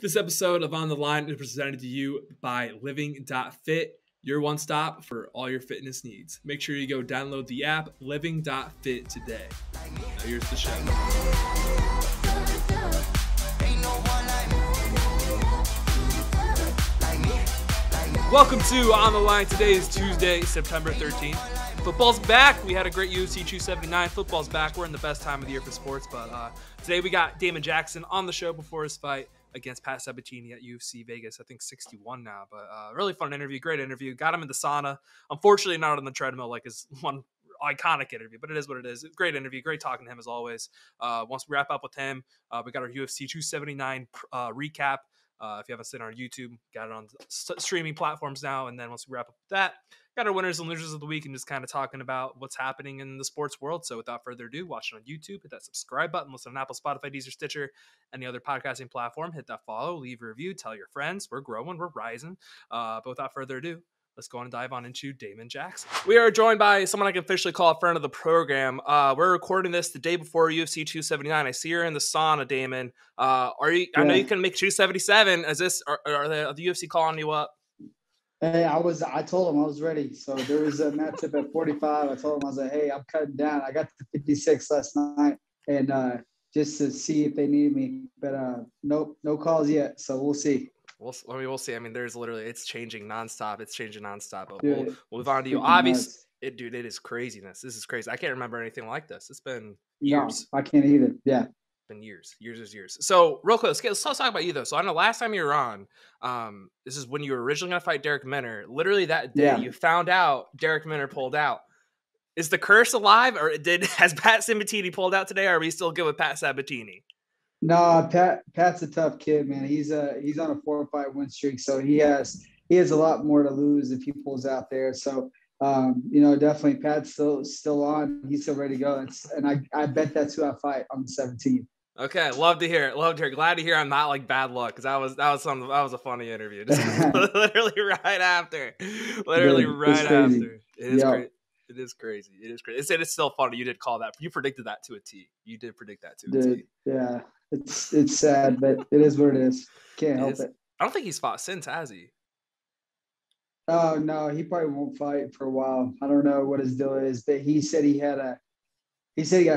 This episode of On the Line is presented to you by Living.fit, your one stop for all your fitness needs. Make sure you go download the app Living.fit today. Now here's the show. Welcome to On the Line. Today is Tuesday, September 13th. Football's back. We had a great UFC 279. Football's back. We're in the best time of the year for sports, but today we got Damon Jackson on the show before his fight against Pat Sabatini at UFC Vegas. I think 61 now, but really fun interview. Great interview. Got him in the sauna. Unfortunately, not on the treadmill like his one iconic interview, but it is what it is. Great interview. Great talking to him as always. Once we wrap up with him, we got our UFC 279 recap. If you haven't seen it on YouTube, got it on streaming platforms now. And then once we wrap up with that, got our winners and losers of the week and just kind of talking about what's happening in the sports world. So without further ado, watch it on YouTube, hit that subscribe button, listen on Apple, Spotify, Deezer, Stitcher, any other podcasting platform, hit that follow, leave a review, tell your friends. We're growing, we're rising. But without further ado, let's go on and dive on into Damon Jackson. We are joined by someone I can officially call a friend of the program. We're recording this the day before UFC 279. I see you're in the sauna, Damon. Are you? Yeah. I know you can make 277. Is this? Are the UFC calling you up? Hey, I told him I was ready. So there was a matchup at 45. I told him, I was like, hey, I'm cutting down. I got to 56 last night, and just to see if they need me. But nope, no calls yet. So we'll see. We'll see. I mean, there's literally, it's changing nonstop. But Dude, we'll move on to you. Obviously, it is craziness. This is crazy. I can't remember anything like this. It's been years. No, I can't either. Yeah. Been years. So real quick, let's talk about you though. So I know last time you were on, this is when you were originally going to fight Derek Minner. Literally that day, you found out Derek Minner pulled out. Is the curse alive, or has Pat Sabatini pulled out today? Or are we still good with Pat Sabatini? No, Pat's a tough kid, man. He's on a 4-5 win streak, so he has a lot more to lose if he pulls out there. So definitely Pat's still on. He's still ready to go. And I bet that's who I fight on the 17th. Okay, love to hear it. Glad to hear I'm not like bad luck, because that was a funny interview. Just literally right after. It is crazy. It is crazy. It's still funny. You did call that. You predicted that to a T. You did predict that to a T. Yeah, it's sad, but it is what it is. Can't help it. I don't think he's fought since, has he? Oh no, he probably won't fight for a while. I don't know what his deal is, but he said he got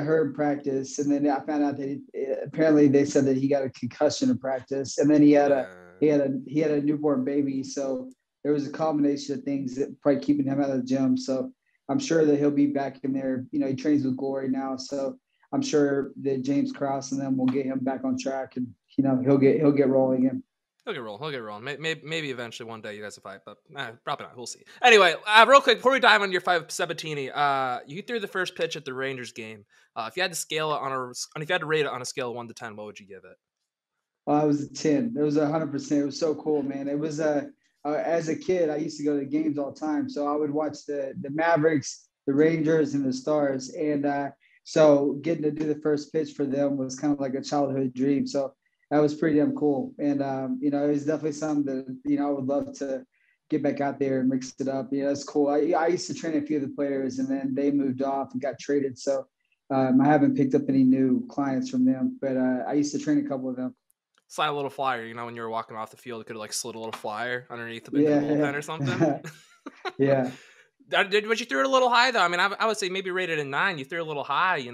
hurt in practice, and then I found out that apparently they said that he got a concussion in practice, and then he had a newborn baby. So there was a combination of things that probably keeping him out of the gym. So I'm sure that he'll be back in there. He trains with Glory now, so I'm sure that James Krause and them will get him back on track, and he'll get rolling again. He'll get rolling. Maybe eventually one day you guys will fight, but probably not. We'll see. Anyway, real quick, before we dive into your fight with Sabatini, you threw the first pitch at the Rangers game. If you had to scale it if you had to rate it on a scale of 1 to 10, what would you give it? It was a 10. It was 100%. It was so cool, man. It was as a kid, I used to go to the games all the time, so I would watch the Mavericks, the Rangers, and the Stars, and so getting to do the first pitch for them was kind of like a childhood dream. So that was pretty damn cool. And, it was definitely something that, I would love to get back out there and mix it up. It's cool. I used to train a few of the players, and then they moved off and got traded. So I haven't picked up any new clients from them, but I used to train a couple of them. Slide a little flyer, when you were walking off the field, you could have slid a little flyer underneath the bullpen or something. Yeah. But you threw it a little high though. I mean, I would say maybe rated a 9. You threw it a little high, It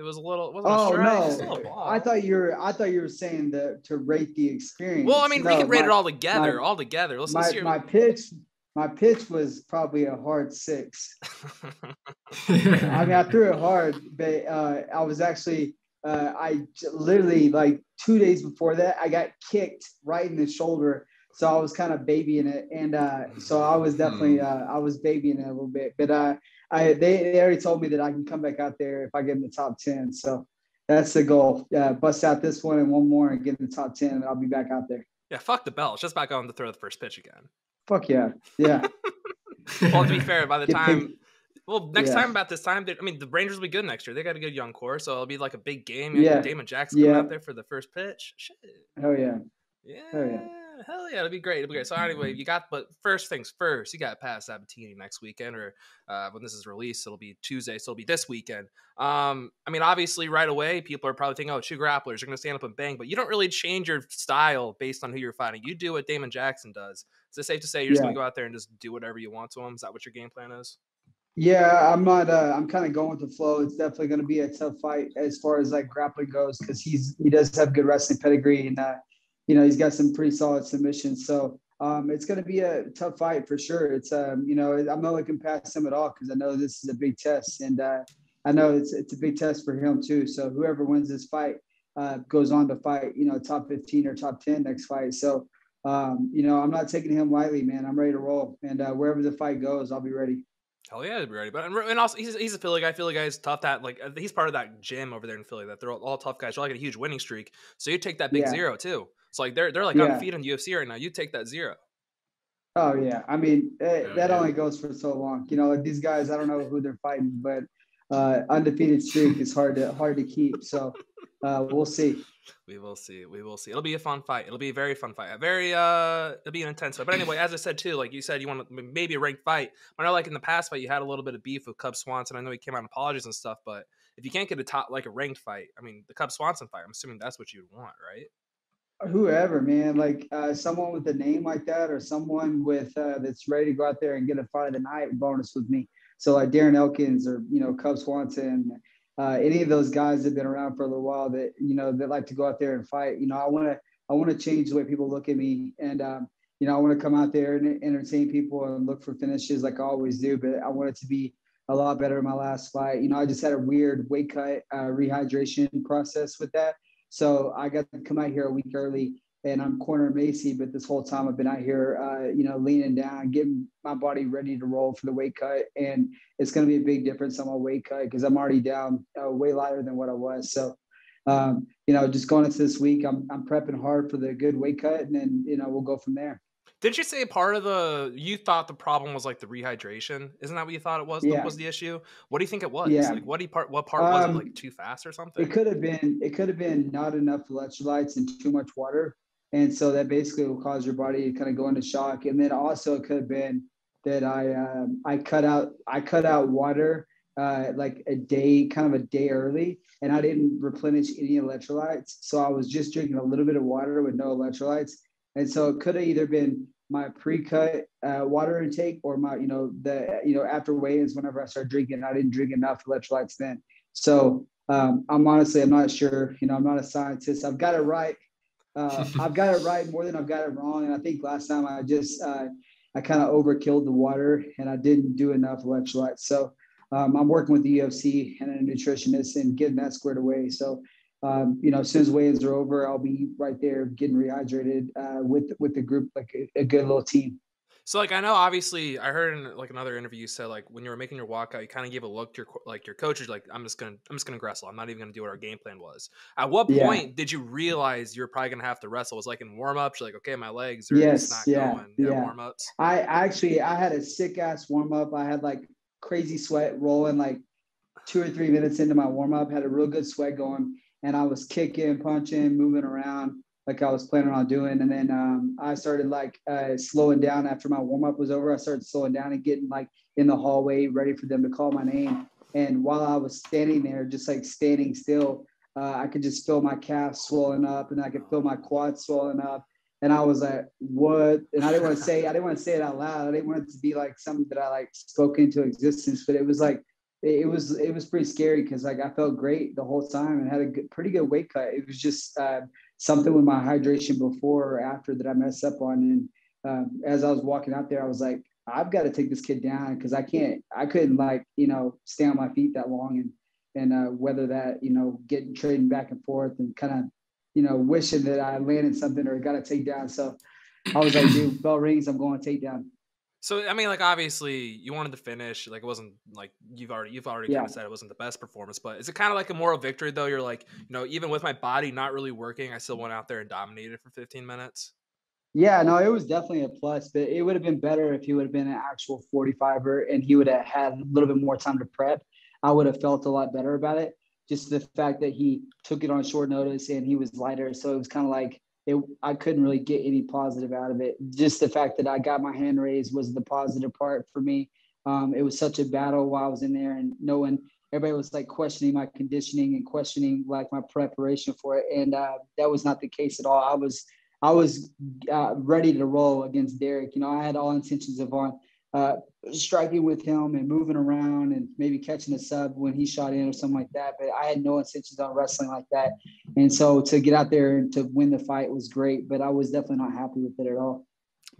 was a little. It wasn't a strike. No! It was still a ball. I thought you were saying to rate the experience. Well, I mean, we can rate it all together. Let's hear. My pitch was probably a hard 6. I mean, I threw it hard, but I was actually. I literally 2 days before that, I got kicked right in the shoulder. So I was kind of babying it. And so I was definitely, I was babying it a little bit, but they already told me that I can come back out there if I get in the top 10. So that's the goal. Bust out this one and one more and get in the top 10, and I'll be back out there. Yeah. Fuck the bell. It's just back on to throw the first pitch again. Fuck yeah. Yeah. Well, to be fair, by the time, next time about this time, the Rangers will be good next year. They got a good young core, so it'll be like a big game. Yeah. Damon Jackson coming out there for the first pitch. Shit. Hell yeah. Yeah. Hell yeah. Hell yeah, it'll be great. It'll be great. So anyway, but first things first, you got Pat Sabatini next weekend, or when this is released, it'll be Tuesday, so it'll be this weekend. I mean, obviously, right away, people are probably thinking, oh, two grapplers are going to stand up and bang, but you don't really change your style based on who you're fighting. You do what Damon Jackson does. Is it safe to say you're just Yeah. going to go out there and just do whatever you want to him? Is that what your game plan is? Yeah, I'm not. I'm kind of going with the flow. It's definitely going to be a tough fight as far as like grappling goes because he does have good wrestling pedigree and he's got some pretty solid submissions. So it's going to be a tough fight for sure. It's I'm not looking past him at all because I know this is a big test and I know it's a big test for him too. So whoever wins this fight goes on to fight top 15 or top 10 next fight. So I'm not taking him lightly, man. I'm ready to roll and wherever the fight goes, I'll be ready. Hell yeah, I'd be ready. But and also he's a Philly guy. Philly guy's tough. That like he's part of that gym over there in Philly. That they're all tough guys. They're like a huge winning streak. So you take that big Yeah. zero too. So like they're like Yeah. undefeated in the UFC right now. You take that zero. Oh yeah, I mean that only goes for so long. Like these guys, I don't know who they're fighting, but undefeated streak is hard to keep. So we'll see. We will see. We will see. It'll be a fun fight. It'll be a very fun fight. It'll be an intense fight. But anyway, as I said too, like you said, you want maybe a ranked fight. I know, like in the past fight, you had a little bit of beef with Cub Swanson. I know he came out and apologized and stuff. But if you can't get a ranked fight, I mean, the Cub Swanson fight, I'm assuming that's what you'd want, right? Whoever, man, like someone with a name like that, or someone with that's ready to go out there and get a fight of the night bonus with me. So like Darren Elkins or Cub Swanson, any of those guys that have been around for a little while that that like to go out there and fight. I want to change the way people look at me, and I want to come out there and entertain people and look for finishes like I always do. But I want it to be a lot better in my last fight. I just had a weird weight cut rehydration process with that. So I got to come out here a week early and I'm corner Macy, but this whole time I've been out here, leaning down, getting my body ready to roll for the weight cut. And it's going to be a big difference on my weight cut because I'm already down way lighter than what I was. So, just going into this week, I'm prepping hard for the good weight cut and then, we'll go from there. Didn't you say you thought the problem was like the rehydration? Isn't that what you thought it was? Yeah. Was the issue? What do you think it was? Yeah. Like what part was it, like too fast or something? It could have been not enough electrolytes and too much water. And so that basically will cause your body to kind of go into shock. And then also it could have been that I cut out water like a day early and I didn't replenish any electrolytes. So I was just drinking a little bit of water with no electrolytes. And so it could have either been my pre-cut water intake or my, after weigh-ins, whenever I started drinking, I didn't drink enough electrolytes then. So I'm not sure. I'm not a scientist. I've got it right. I've got it right more than I've got it wrong. And I think last time I kind of overkilled the water and I didn't do enough electrolytes. So I'm working with the UFC and a nutritionist and getting that squared away. So as soon as weigh-ins are over, I'll be right there getting rehydrated with the group, like a good little team. So like I know obviously I heard in like another interview you said like when you were making your walkout you kind of gave a look to your coaches like I'm just gonna wrestle. I'm not even gonna do what our game plan was. At what point did you realize you were probably gonna have to wrestle? Was like in warm ups? You're like okay, my legs are just not going. Yeah, warm ups. I had a sick ass warm up. I had like crazy sweat rolling like 2 or 3 minutes into my warm up. Had a real good sweat going, and I was kicking, punching, moving around like I was planning on doing. And then I started like slowing down after my warm up was over. I started slowing down and getting like in the hallway, ready for them to call my name. And while I was standing there, just like standing still, I could just feel my calves swelling up and I could feel my quads swelling up. And I was like, what? And I didn't want to say it out loud. I didn't want it to be like something that I like spoke into existence, but it was like, it was pretty scary because like I felt great the whole time and had a pretty good weight cut. It was just something with my hydration before or after that I messed up on. And as I was walking out there, I was like, I've got to take this kid down because I couldn't like, stay on my feet that long and whether that, getting trading back and forth and kind of, wishing that I landed something or got a takedown. So I was like, dude, bell rings, I'm going to takedown. So I mean, like obviously you wanted to finish. Like it wasn't like you've already kind of said it wasn't the best performance, but is it kind of like a moral victory though? You're like, even with my body not really working, I still went out there and dominated for 15 minutes. Yeah, no, it was definitely a plus, but it would have been better if he would have been an actual 45er and he would have had a little bit more time to prep. I would have felt a lot better about it. Just the fact that he took it on short notice and he was lighter, so it was kind of like I couldn't really get any positive out of it. Just the fact that I got my hand raised was the positive part for me. It was such a battle while I was in there, and knowing everybody was like questioning my conditioning and questioning like my preparation for it, and that was not the case at all. I was ready to roll against Derek. I had all intentions of on striking with him and moving around and maybe catching a sub when he shot in or something like that. But I had no intentions on wrestling like that. And so to get out there and to win the fight was great, but I was definitely not happy with it at all.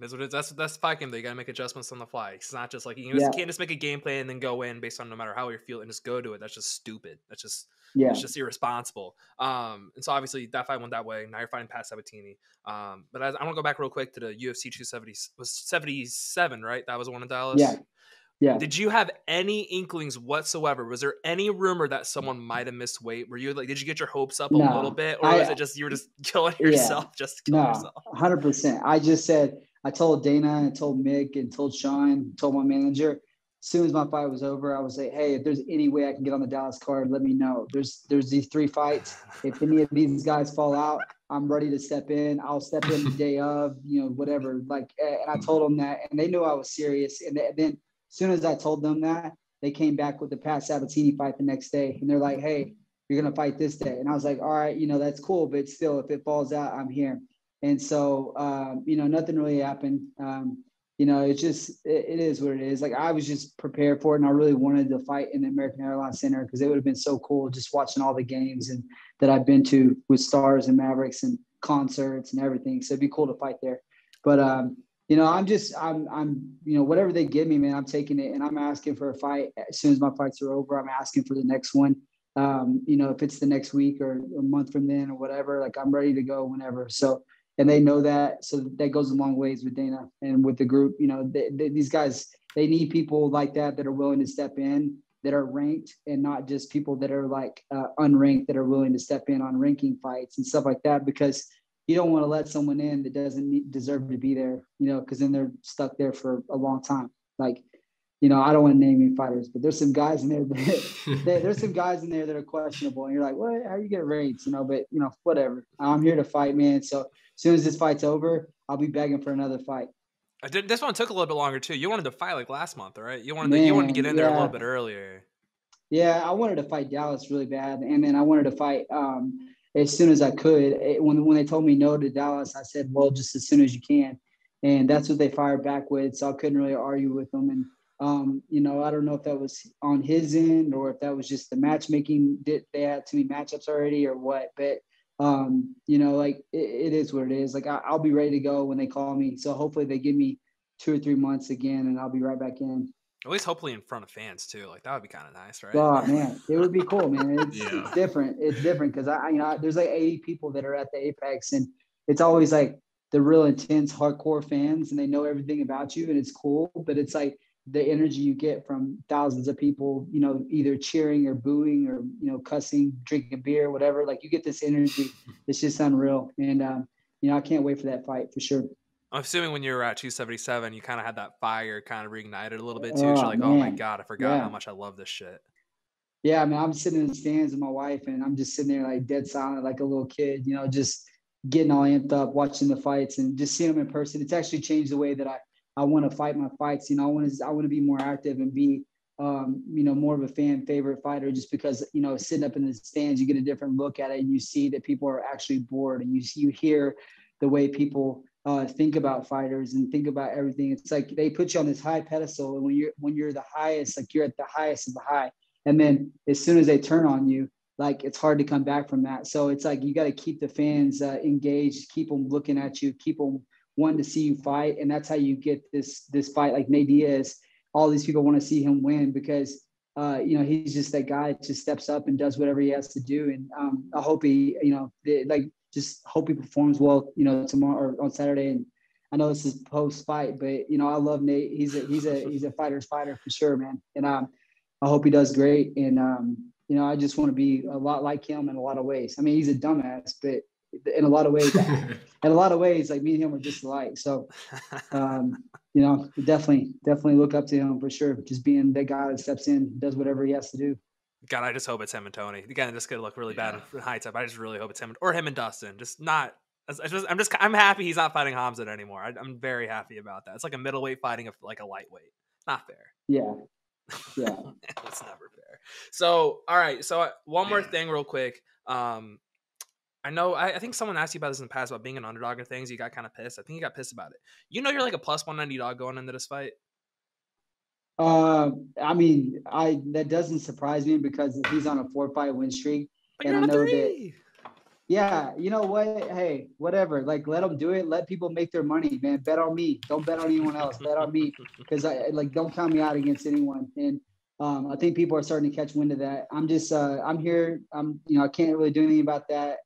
That's what it is. That's the fight game. You got to make adjustments on the fly. It's not just like you Yeah. can't just make a game plan and then go in based on no matter how you're feeling and just go to it. That's just stupid. Yeah. It's just irresponsible. And so obviously that fight went that way. Now you're fighting Pat Sabatini. But I want to go back real quick to the UFC 270 was 77, right? That was the one in Dallas. Yeah. Yeah. Did you have any inklings whatsoever? Was there any rumor that someone might have missed weight? Were you like, did you get your hopes up a little bit, or was it just you were just killing yourself just to kill yourself? 100%. I just said, I told Dana and told Mick and told Sean, told my manager, as soon as my fight was over, I was like, hey, if there's any way I can get on the Dallas card, let me know. There's these 3 fights. If any of these guys fall out, I'm ready to step in. I'll step in the day of, whatever. Like, and I told them that, and they knew I was serious. And then as soon as I told them that, they came back with the Pat Sabatini fight the next day. And they're like, hey, you're going to fight this day. And I was like, all right, that's cool. But still, if it falls out, I'm here. And so, nothing really happened. It's just, it is what it is. Like, I was just prepared for it. And I really wanted to fight in the American Airlines Center because it would have been so cool just watching all the games and that I've been to with Stars and Mavericks and concerts and everything. So it'd be cool to fight there. But, I'm whatever they give me, man, I'm taking it, and I'm asking for a fight as soon as my fights are over. I'm asking for the next one. If it's the next week or a month from then or whatever, like I'm ready to go whenever. So, and they know that, so that goes a long ways with Dana and with the group. These guys, they need people like that are willing to step in, that are ranked, and not just people that are like unranked that are willing to step in on ranking fights and stuff like that, because you don't want to let someone in that doesn't deserve to be there, because then they're stuck there for a long time. Like, I don't want to name any fighters, but there's some guys in there there's some guys in there that are questionable, and you're like, what? How you get ranked? But whatever. I'm here to fight, man. So as soon as this fight's over, I'll be begging for another fight. This one took a little bit longer too. You wanted to fight like last month, right? You wanted to get in there a little bit earlier. Yeah, I wanted to fight Dallas really bad, and then I wanted to fight as soon as I could. When they told me no to Dallas, I said, well, just as soon as you can. And that's what they fired back with. So I couldn't really argue with them. And, I don't know if that was on his end or if that was just the matchmaking. They had too many matchups already or what. But, it is what it is. Like, I'll be ready to go when they call me. So hopefully they give me 2 or 3 months again, and I'll be right back in. At least hopefully in front of fans too. Like, that would be kind of nice, right? Oh man, it would be cool, man. It's different. It's different because there's like 80 people that are at the Apex, and it's always like the real intense, hardcore fans, and they know everything about you, and it's cool. But it's like the energy you get from thousands of people, either cheering or booing or cussing, drinking beer, whatever. Like, you get this energy. It's just unreal, and I can't wait for that fight for sure. I'm assuming when you were at 277, you kind of had that fire kind of reignited a little bit too. You're like, oh my God, I forgot how much I love this shit. Yeah, I mean, I'm sitting in the stands with my wife, and I'm just sitting there like dead silent, like a little kid, just getting all amped up, watching the fights and just seeing them in person. It's actually changed the way that I want to fight my fights. I want to be more active and be, more of a fan favorite fighter, just because, sitting up in the stands, you get a different look at it, and you see that people are actually bored, and you hear the way people think about fighters and think about everything. It's like they put you on this high pedestal, and when you're the highest, like you're at the highest of the high, and then as soon as they turn on you, like it's hard to come back from that. So it's like you got to keep the fans engaged, keep them looking at you, keep them wanting to see you fight, and that's how you get this fight. Like Nate Diaz, all these people want to see him win because he's just that guy that just steps up and does whatever he has to do. And I hope he, just hope he performs well, tomorrow or on Saturday. And I know this is post fight, but I love Nate. He's a fighter's fighter for sure, man. And I hope he does great. And I just want to be a lot like him in a lot of ways. I mean, he's a dumbass, but in a lot of ways, like me and him are just alike. So, definitely look up to him for sure. Just being that guy that steps in, does whatever he has to do. God, I just hope it's him and Tony. Again, this could look really bad in hindsight. I just really hope it's him and Dustin. Just not I'm happy he's not fighting Hamzat anymore. I'm very happy about that. It's like a middleweight fighting like a lightweight. Not fair. Yeah. Yeah. It's never fair. So, all right. So one more thing real quick. I know, I think someone asked you about this in the past about being an underdog and things. You got kind of pissed. I think you got pissed about it. You know, you're like a plus 190 dog going into this fight. I mean, that doesn't surprise me because he's on a 4-fight win streak. But and you're I know 3. that, yeah, you know what? Hey, whatever. Like, let them do it. Let people make their money, man. Bet on me. Don't bet on anyone else. Bet on me because don't count me out against anyone. And I think people are starting to catch wind of that. I'm just, I'm here. I can't really do anything about that.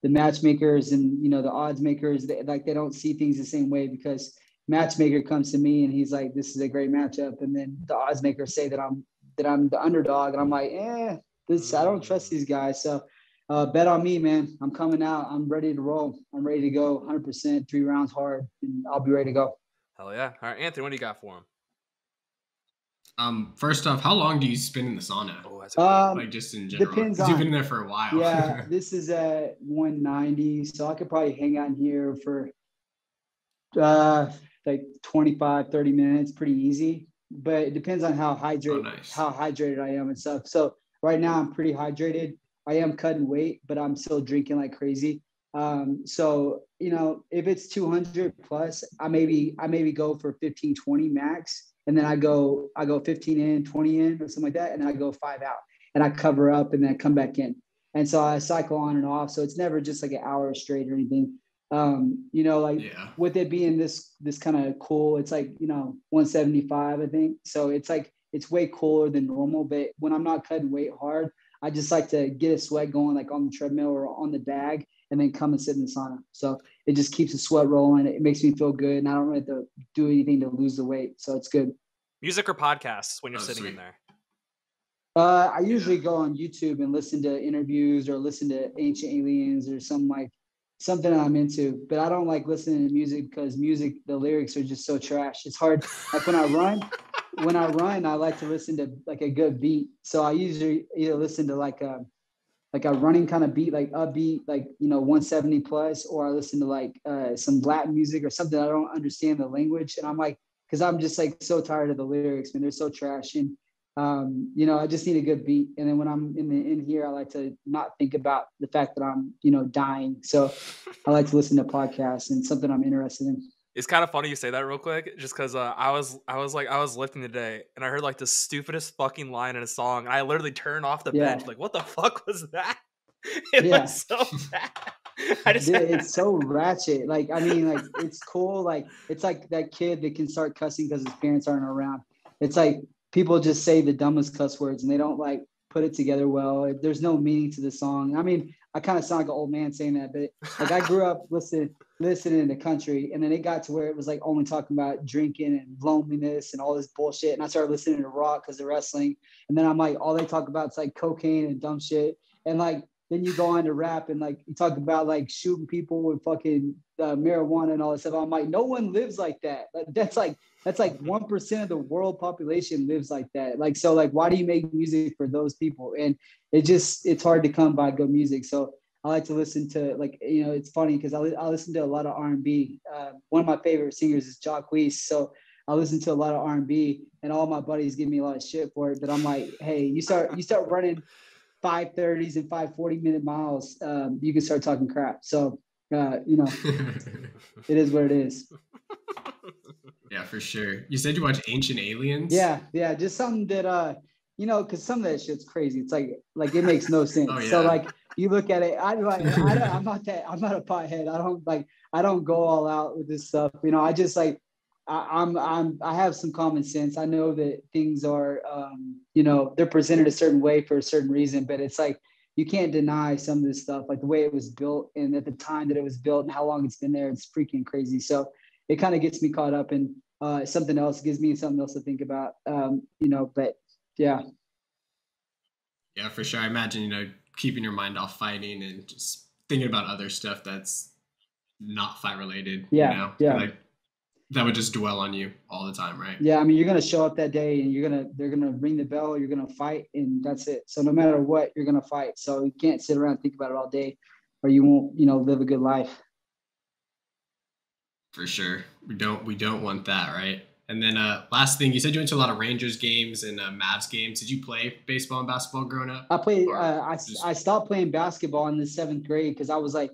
The matchmakers and, the odds makers, they don't see things the same way because matchmaker comes to me and he's like, this is a great matchup. And then the odds makers say that I'm the underdog. And I'm like, I don't trust these guys. So bet on me, man. I'm coming out. I'm ready to roll. I'm ready to go 100%, 3 rounds hard, and I'll be ready to go. Hell yeah. All right, Anthony, what do you got for him? First off, how long do you spend in the sauna? Oh, that's like just in general. Depends on. You've been there for a while. Yeah, this is at 190, so I could probably hang out in here for like 25, 30 minutes, pretty easy. But it depends on how hydrated I am and stuff. So right now I'm pretty hydrated. I am cutting weight, but I'm still drinking like crazy. So if it's 200 plus, I maybe go for 15, 20 max. And then I go 15 in, 20 in or something like that. And then I go 5 out and I cover up and then I come back in. And so I cycle on and off. So it's never just like an hour straight or anything. With it being this kind of cool, it's like, 175, I think. So it's like, it's way cooler than normal. But when I'm not cutting weight hard, I just like to get a sweat going like on the treadmill or on the bag and then come and sit in the sauna. So it just keeps the sweat rolling. It makes me feel good. And I don't really have to do anything to lose the weight. So it's good. Music or podcasts when you're sitting in there? I usually go on YouTube and listen to interviews or listen to Ancient Aliens or something I'm into. But I don't like listening to music because the lyrics are just so trash. It's hard. Like when I run, I like to listen to like a good beat. So I usually either listen to like a running kind of beat, like upbeat, like 170 plus, or I listen to like some Latin music or something I don't understand the language, and I'm like, because I'm just like so tired of the lyrics, man. They're so trash, and I just need a good beat. And then when I'm in here, I like to not think about the fact that I'm dying. So I like to listen to podcasts and something I'm interested in. It's kind of funny you say that real quick, just because I was lifting today and I heard like the stupidest fucking line in a song, and I literally turned off the bench. Like, what the fuck was that? It was so bad. It's so ratchet. Like, I mean, like it's cool. Like it's like that kid that can start cussing because his parents aren't around. It's like people just say the dumbest cuss words and they don't like put it together well. There's no meaning to the song. I mean, I kind of sound like an old man saying that, but like I grew up listening in the country, and then it got to where it was like only talking about drinking and loneliness and all this bullshit. And I started listening to rock because of wrestling. And then I'm like, all they talk about is like cocaine and dumb shit. And like, then you go on to rap and like you talk about like shooting people with fucking marijuana and all that stuff. I'm like, no one lives like that. That's like 1% of the world population lives like that. Like, so like, why do you make music for those people? And it's hard to come by good music. So I like to listen to like, it's funny because I listen to a lot of R&B. One of my favorite singers is Jacquees. So I listen to a lot of R&B, and all my buddies give me a lot of shit for it. But I'm like, hey, you start running 5:30s and 5:40-minute miles, you can start talking crap. So, it is what it is. Yeah, for sure. You said you watch Ancient Aliens? Yeah. Just something that, because some of that shit's crazy. It's like it makes no sense. Oh, yeah. So like you look at it, I'm not a pothead. I don't go all out with this stuff. I just like, I have some common sense. I know that things are, they're presented a certain way for a certain reason, but it's like, you can't deny some of this stuff, like the way it was built and at the time that it was built and how long it's been there. It's freaking crazy. So it kind of gets me caught up in something else, gives me something else to think about, but yeah. Yeah, for sure. I imagine, keeping your mind off fighting and just thinking about other stuff that's not fight related. Yeah. Like, that would just dwell on you all the time, right? Yeah, I mean, you're gonna show up that day, and they're gonna ring the bell. You're gonna fight, and that's it. So no matter what, you're gonna fight. So you can't sit around and think about it all day, or you won't, live a good life. For sure. We don't want that, right? And then last thing, you said you went to a lot of Rangers games and Mavs games. Did you play baseball and basketball growing up? I played. Or I stopped playing basketball in the 7th grade because I was like,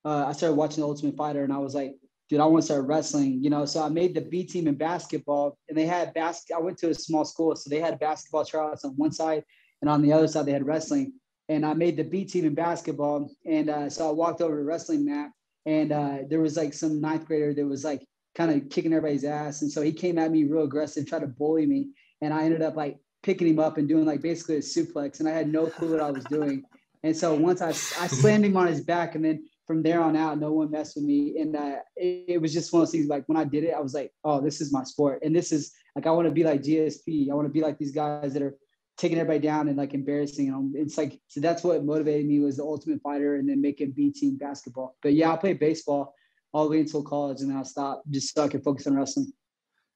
I started watching The Ultimate Fighter, and I was like, dude, I want to start wrestling. So I made the B team in basketball, and they had I went to a small school, so they had basketball tryouts on one side, and on the other side they had wrestling. And I made the B team in basketball, and so I walked over to the wrestling mat, and there was like some 9th grader that was like kind of kicking everybody's ass, and so he came at me real aggressive, tried to bully me, and I ended up like picking him up and doing like basically a suplex, and I had no clue what I was doing. And so once I slammed him on his back, and then from there on out, no one messed with me. And it was just one of those things. Like when I did it, I was like, oh, this is my sport. And this is like, I want to be like GSP. I want to be like these guys that are taking everybody down and like embarrassing them. It's like, so that's what motivated me, was The Ultimate Fighter and then making B team basketball. But yeah, I played baseball all the way until college, and then I stopped just so I could focus on wrestling.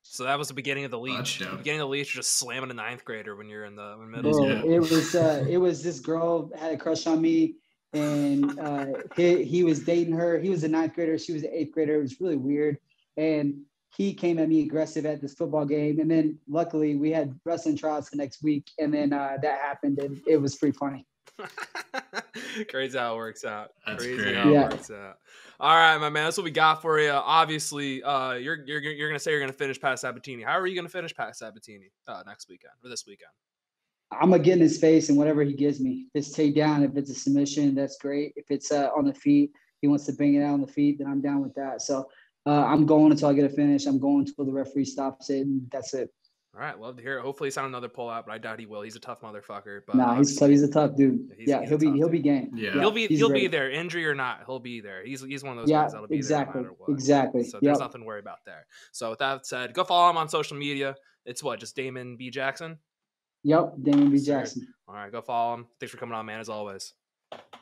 So that was the beginning of the leech. The beginning of the leech, just slamming a 9th grader when you're in the middle school. It was this girl had a crush on me, and he was dating her. He was a 9th grader. She was an 8th grader. It was really weird. And he came at me aggressive at this football game. And then luckily we had wrestling tryouts the next week. And then that happened, and it was pretty funny. Crazy how it works out. That's Crazy great. how it works out. All right, my man. That's what we got for you. Obviously, you're gonna say you're gonna finish Pat Sabatini. How are you gonna finish Pat Sabatini next weekend or this weekend? I'm gonna get in his face and whatever he gives me. If it's takedown, if it's a submission, that's great. If it's on the feet, he wants to bring it out on the feet, then I'm down with that. So I'm going until I get a finish. I'm going until the referee stops it, and that's it. All right, love to hear it. Hopefully, it's not another pullout, but I doubt he will. He's a tough motherfucker. But nah, he's a tough dude. He'll be game. Yeah, he'll be there, injury or not. He'll be there. He's one of those guys that'll be there no matter what. Exactly. So there's nothing to worry about there. So with that said, go follow him on social media. It's just Damon B. Jackson. Yep, Damon B. Jackson. All right, go follow him. Thanks for coming on, man. As always.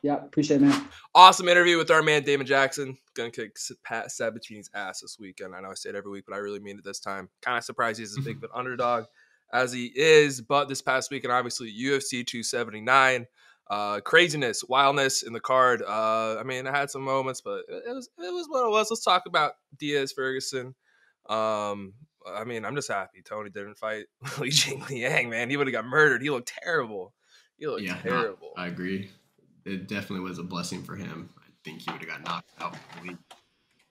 Yeah, appreciate it, man. Awesome interview with our man Damon Jackson. Gonna kick Pat Sabatini's ass this weekend. I know I say it every week, but I really mean it this time. Kind of surprised he's as big of an underdog as he is, but this past weekend, obviously, UFC 279, craziness, wildness in the card. I mean, I had some moments, but it was what it was. Let's talk about Diaz Ferguson. I mean, I'm just happy Tony didn't fight Li Jingliang, man. He would have got murdered. He looked terrible. Terrible. I agree. It definitely was a blessing for him. I think he would have got knocked out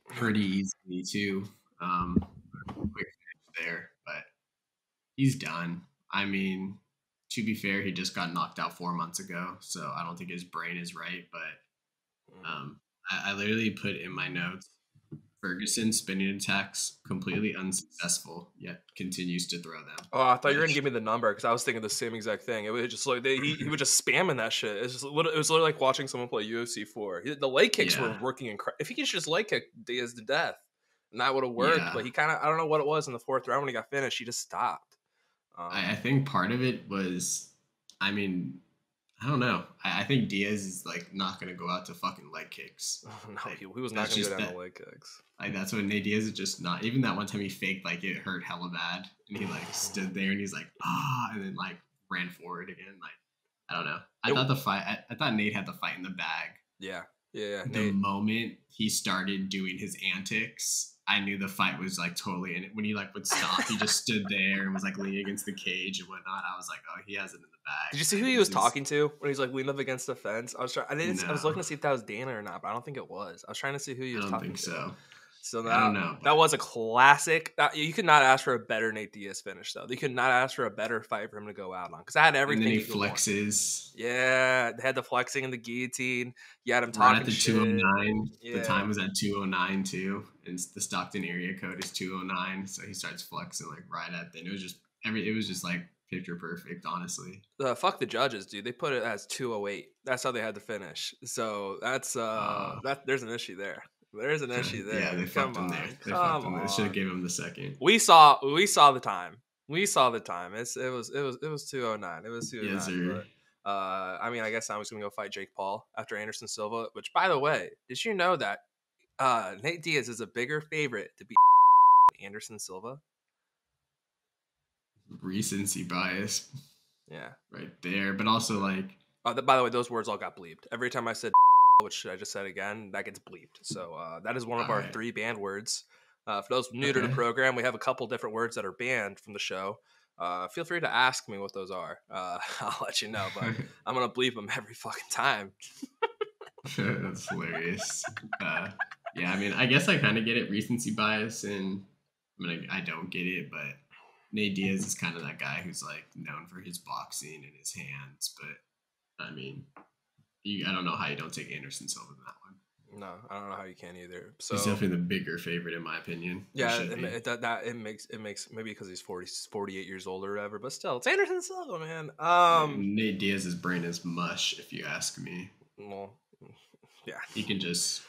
pretty easily too. Quick finish there, but he's done. I mean, to be fair, he just got knocked out 4 months ago, so I don't think his brain is right. But I literally put in my notes, Ferguson spinning attacks completely unsuccessful, yet continues to throw them. Oh, I thought you were gonna give me the number because I was thinking the same exact thing. It was just like he was just spamming that shit. It was literally like watching someone play UFC 4. The leg kicks were working incredible. If he could just leg kick Diaz to death, and that would have worked. Yeah. But he kind of, I don't know what it was in the 4th round when he got finished. He just stopped. I think part of it was, I mean, I don't know. I think Diaz is like not gonna go out to fucking leg kicks. Oh, no, he was not gonna go down to leg kicks. Like that's what Nate Diaz is just not. Even that one time he faked like it hurt hella bad, and he like stood there and he's like and then like ran forward again. Like I don't know. I thought Nate had the fight in the bag. Yeah. The Nate. Moment he started doing his antics, I knew the fight was like totally in it. When he like would stop, he just stood there and was like leaning against the cage and whatnot. I was like, oh, he has it in the bag. Did you see who he was talking to when he's like leaning up against the fence? I was looking to see if that was Dana or not, but I don't think it was. I was trying to see who he was talking to. I don't think so. So I don't know. That was a classic. You could not ask for a better Nate Diaz finish, though. You could not ask for a better fight for him to go out on because I had everything. And then he flexes. Yeah, they had the flexing and the guillotine. You had him talking at the shit. 209. Yeah. The time was at 209 too, and the Stockton area code is 209. So he starts flexing like right at then. It was just like picture perfect, honestly. Fuck the judges, dude. They put it as 208. That's how they had to finish. So that's there's an issue there. There's an issue there. Yeah, they fucked him there. They should have gave him the second. We saw the time. We saw the time. It was 209. It was 209. Yes, sir. But, I mean, I guess I was gonna go fight Jake Paul after Anderson Silva. Which, by the way, did you know that Nate Diaz is a bigger favorite to beat Anderson Silva? Recency bias. Yeah, right there. But also like. By the way, those words all got bleeped. Every time I said, which I just said again, that gets bleeped. So that is one of our 3 banned words. For those new to the program, we have a couple different words that are banned from the show. Feel free to ask me what those are. I'll let you know, but I'm gonna bleep them every fucking time. That's hilarious. Yeah, I mean, I guess I kind of get it, recency bias, and I mean, I don't get it, but Nate Diaz is kind of that guy who's like known for his boxing and his hands, but I mean, I don't know how you don't take Anderson Silva in that one. No, I don't know how you can either. So he's definitely the bigger favorite in my opinion. Yeah, it makes maybe because he's 48 years old or whatever, but still, it's Anderson Silva, man. Nate Diaz's brain is mush, if you ask me. Well, yeah, he can just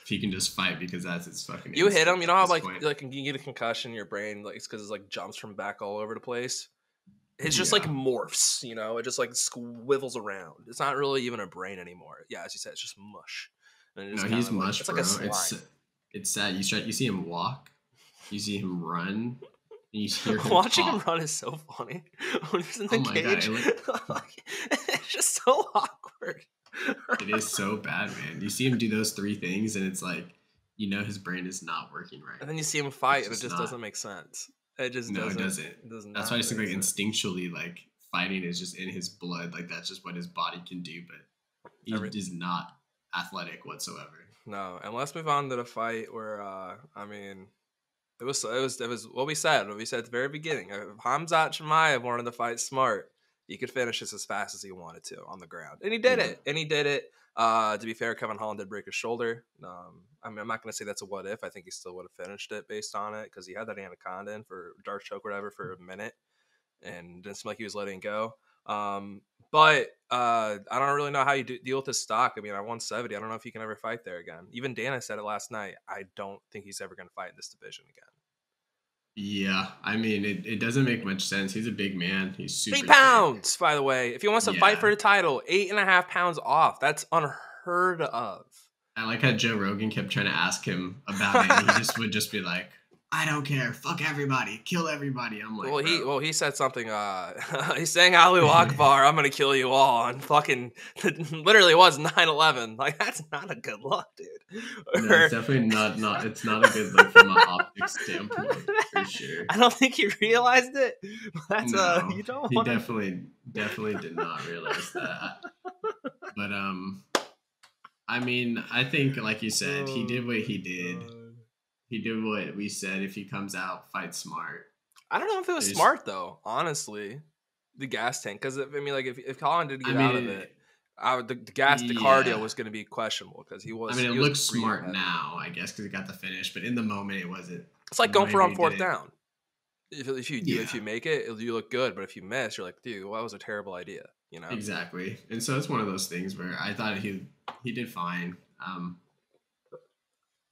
fight because that's his fucking. You hit him, you know how like you get a concussion in your brain, like it's because it's like jumps from back all over the place. It's just like morphs, you know. It just like swivels around. It's not really even a brain anymore. Yeah, as you said, it's just mush. And no, he's mush, bro. It's like a slime. It's sad. You see him walk, you see him run, and you hear him watching talk. him run is so funny. When he's in the cage, God, it's just so awkward. It is so bad, man. You see him do those three things, and it's like, you know, his brain is not working right. And then you see him fight, and it just doesn't make sense. It just doesn't. It doesn't. That's why I just think like instinctually, like fighting is just in his blood. Like that's just what his body can do, but he is not athletic whatsoever. No, and let's move on to the fight where I mean, it was what we said at the very beginning. If Khamzat Chimaev wanted to fight smart, he could finish this as fast as he wanted to on the ground, and he did it. To be fair, Kevin Holland did break his shoulder. I mean, I'm not going to say that's a what if. I think he still would have finished it based on it because he had that anaconda in for dart choke or whatever for a minute, and didn't seem like he was letting go. But I don't really know how you deal with his stock. I mean, at 170, I don't know if he can ever fight there again. Even Dana said it last night. I don't think he's ever going to fight in this division again. Yeah, I mean, it doesn't make much sense. He's a big man. He's super 8 pounds, by the way. If he wants to fight for the title, 8.5 pounds off. That's unheard of. I like how Joe Rogan kept trying to ask him about it. And he would just be like, I don't care. Fuck everybody. Kill everybody. I'm like, he said something. He's saying Allahu Akbar. I'm gonna kill you all. And fucking literally was 9/11. Like that's not a good look, dude. No, it's definitely not. It's not a good look from an optics standpoint for sure. I don't think he realized it. That's no, you don't. He definitely did not realize that. But I mean, I think like you said, he did what he did. He did what we said. If he comes out, fight smart. I don't know if it was smart though. Honestly, the gas tank, because I mean, like if Colin did get out of it, the cardio was going to be questionable because he was. I mean, it looks smart now, I guess, because he got the finish, but in the moment, it wasn't. It's like going for on fourth down. If you make it, you look good, but if you miss, you're like, dude, well, that was a terrible idea. You know exactly, and so it's one of those things where I thought he did fine.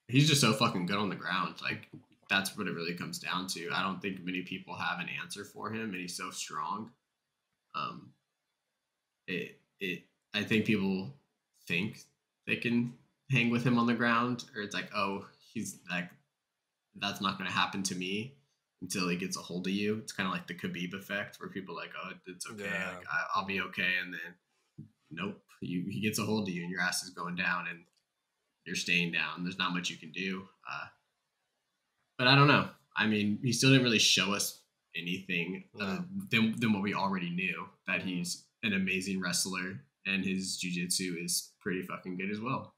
He's just so fucking good on the ground. Like, that's what it really comes down to. I don't think many people have an answer for him, and he's so strong. I think people think they can hang with him on the ground, or it's like, oh, he's like, that's not going to happen to me until he gets a hold of you. It's kind of like the Khabib effect, where people are like, oh, it's okay. Yeah. Like, I'll be okay. And then, nope, he gets a hold of you, and your ass is going down, and you're staying down. There's not much you can do. But I don't know. I mean, he still didn't really show us anything than what we already knew, that he's an amazing wrestler and his jiu-jitsu is pretty fucking good as well.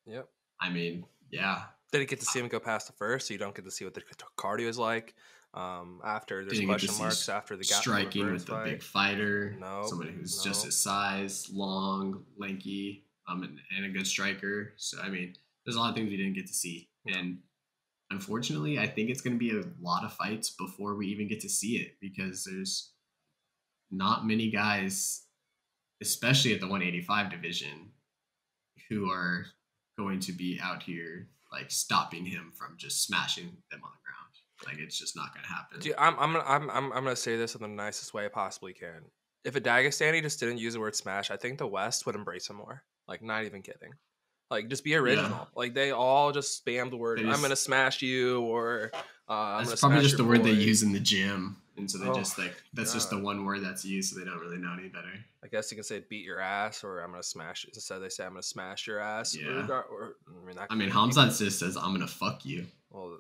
Yep. I mean, yeah. Didn't get to see him go past the first, so you don't get to see what the cardio is like. After there's question marks after the striking with a big fighter, somebody who's just his size, long, lanky, and a good striker. So I mean, there's a lot of things we didn't get to see, and unfortunately, I think it's going to be a lot of fights before we even get to see it, because there's not many guys, especially at the 185 division, who are going to be out here like stopping him from just smashing them on the ground. Like, it's just not going to happen. Dude, I'm gonna say this in the nicest way I possibly can. If a Dagestani just didn't use the word smash, I think the West would embrace him more. Like, not even kidding. Like, just be original. Yeah. Like, they all just spam the word, I'm gonna smash you, or I'm that's gonna probably just the word they boy. Use in the gym. And so they just like, that's just the one word that's used, so they don't really know any better. I guess you can say beat your ass, or I'm gonna smash it. Instead they say I'm gonna smash your ass. Yeah. I mean Khamzat says I'm gonna fuck you. Well,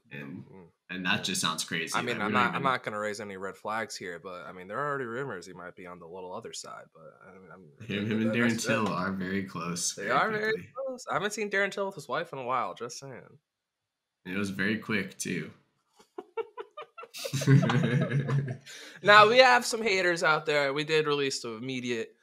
and that just sounds crazy. I mean, like, I'm not going to raise any red flags here, but I mean, there are already rumors he might be on the little other side. But I mean, him and Darren Till are very close. They are very close. I haven't seen Darren Till with his wife in a while. Just saying. And it was very quick too. Now we have some haters out there. We did release the immediate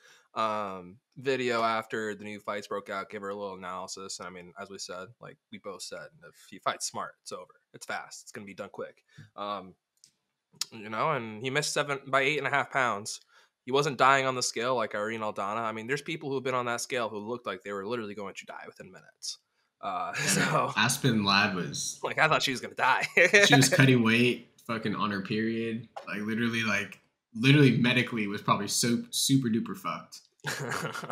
video after the new fights broke out, give her a little analysis. And I mean, as we said, like we both said, if you fight smart, it's over. It's fast. It's gonna be done quick. You know, and he missed 8.5 pounds. He wasn't dying on the scale like Irene Aldana. I mean, there's people who've been on that scale who looked like they were literally going to die within minutes. So Aspen Ladd was like, I thought she was gonna die. She was cutting weight, fucking on her period, like literally medically was probably so super duper fucked.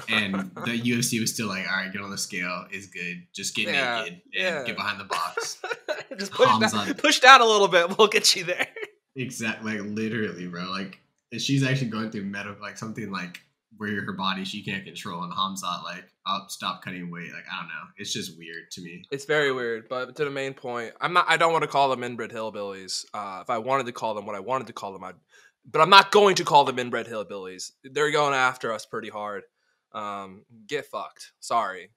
And the UFC was still like, all right, get on the scale, is good, just get naked and get behind the box. Just push down a little bit, we'll get you there. Exactly, like literally, bro. Like, and she's actually going through like something like where her body she can't control, and Hamzat like, I'll stop cutting weight. Like, I don't know, it's just weird to me. It's very weird. But to the main point, I don't want to call them inbred hillbillies. If I wanted to call them what I wanted to call them, but I'm not going to call them inbred hillbillies. They're going after us pretty hard. Get fucked. Sorry.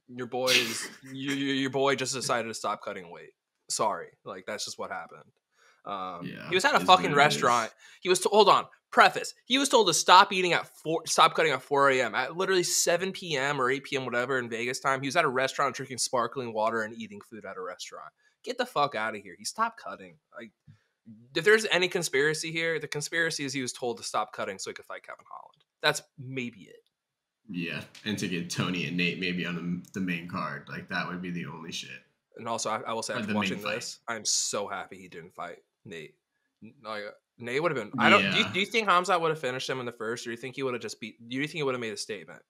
Your boy just decided to stop cutting weight. Sorry. Like, that's just what happened. He was at a fucking restaurant. He was hold on. Preface. He was told to stop cutting at 4 a.m. At literally 7 p.m. or 8 p.m. whatever in Vegas time. He was at a restaurant drinking sparkling water and eating food at a restaurant. Get the fuck out of here. He stopped cutting. Like, if there's any conspiracy here, the conspiracy is he was told to stop cutting so he could fight Kevin Holland. That's maybe it. Yeah, and to get Tony and Nate maybe on the main card. Like, that would be the only shit. And also, I will say, after watching this, I'm so happy he didn't fight Nate. Like, Nate would have been. I don't. Yeah. Do you think Hamzat would have finished him in the first, or do you think he would have just beat? Do you think he would have made a statement?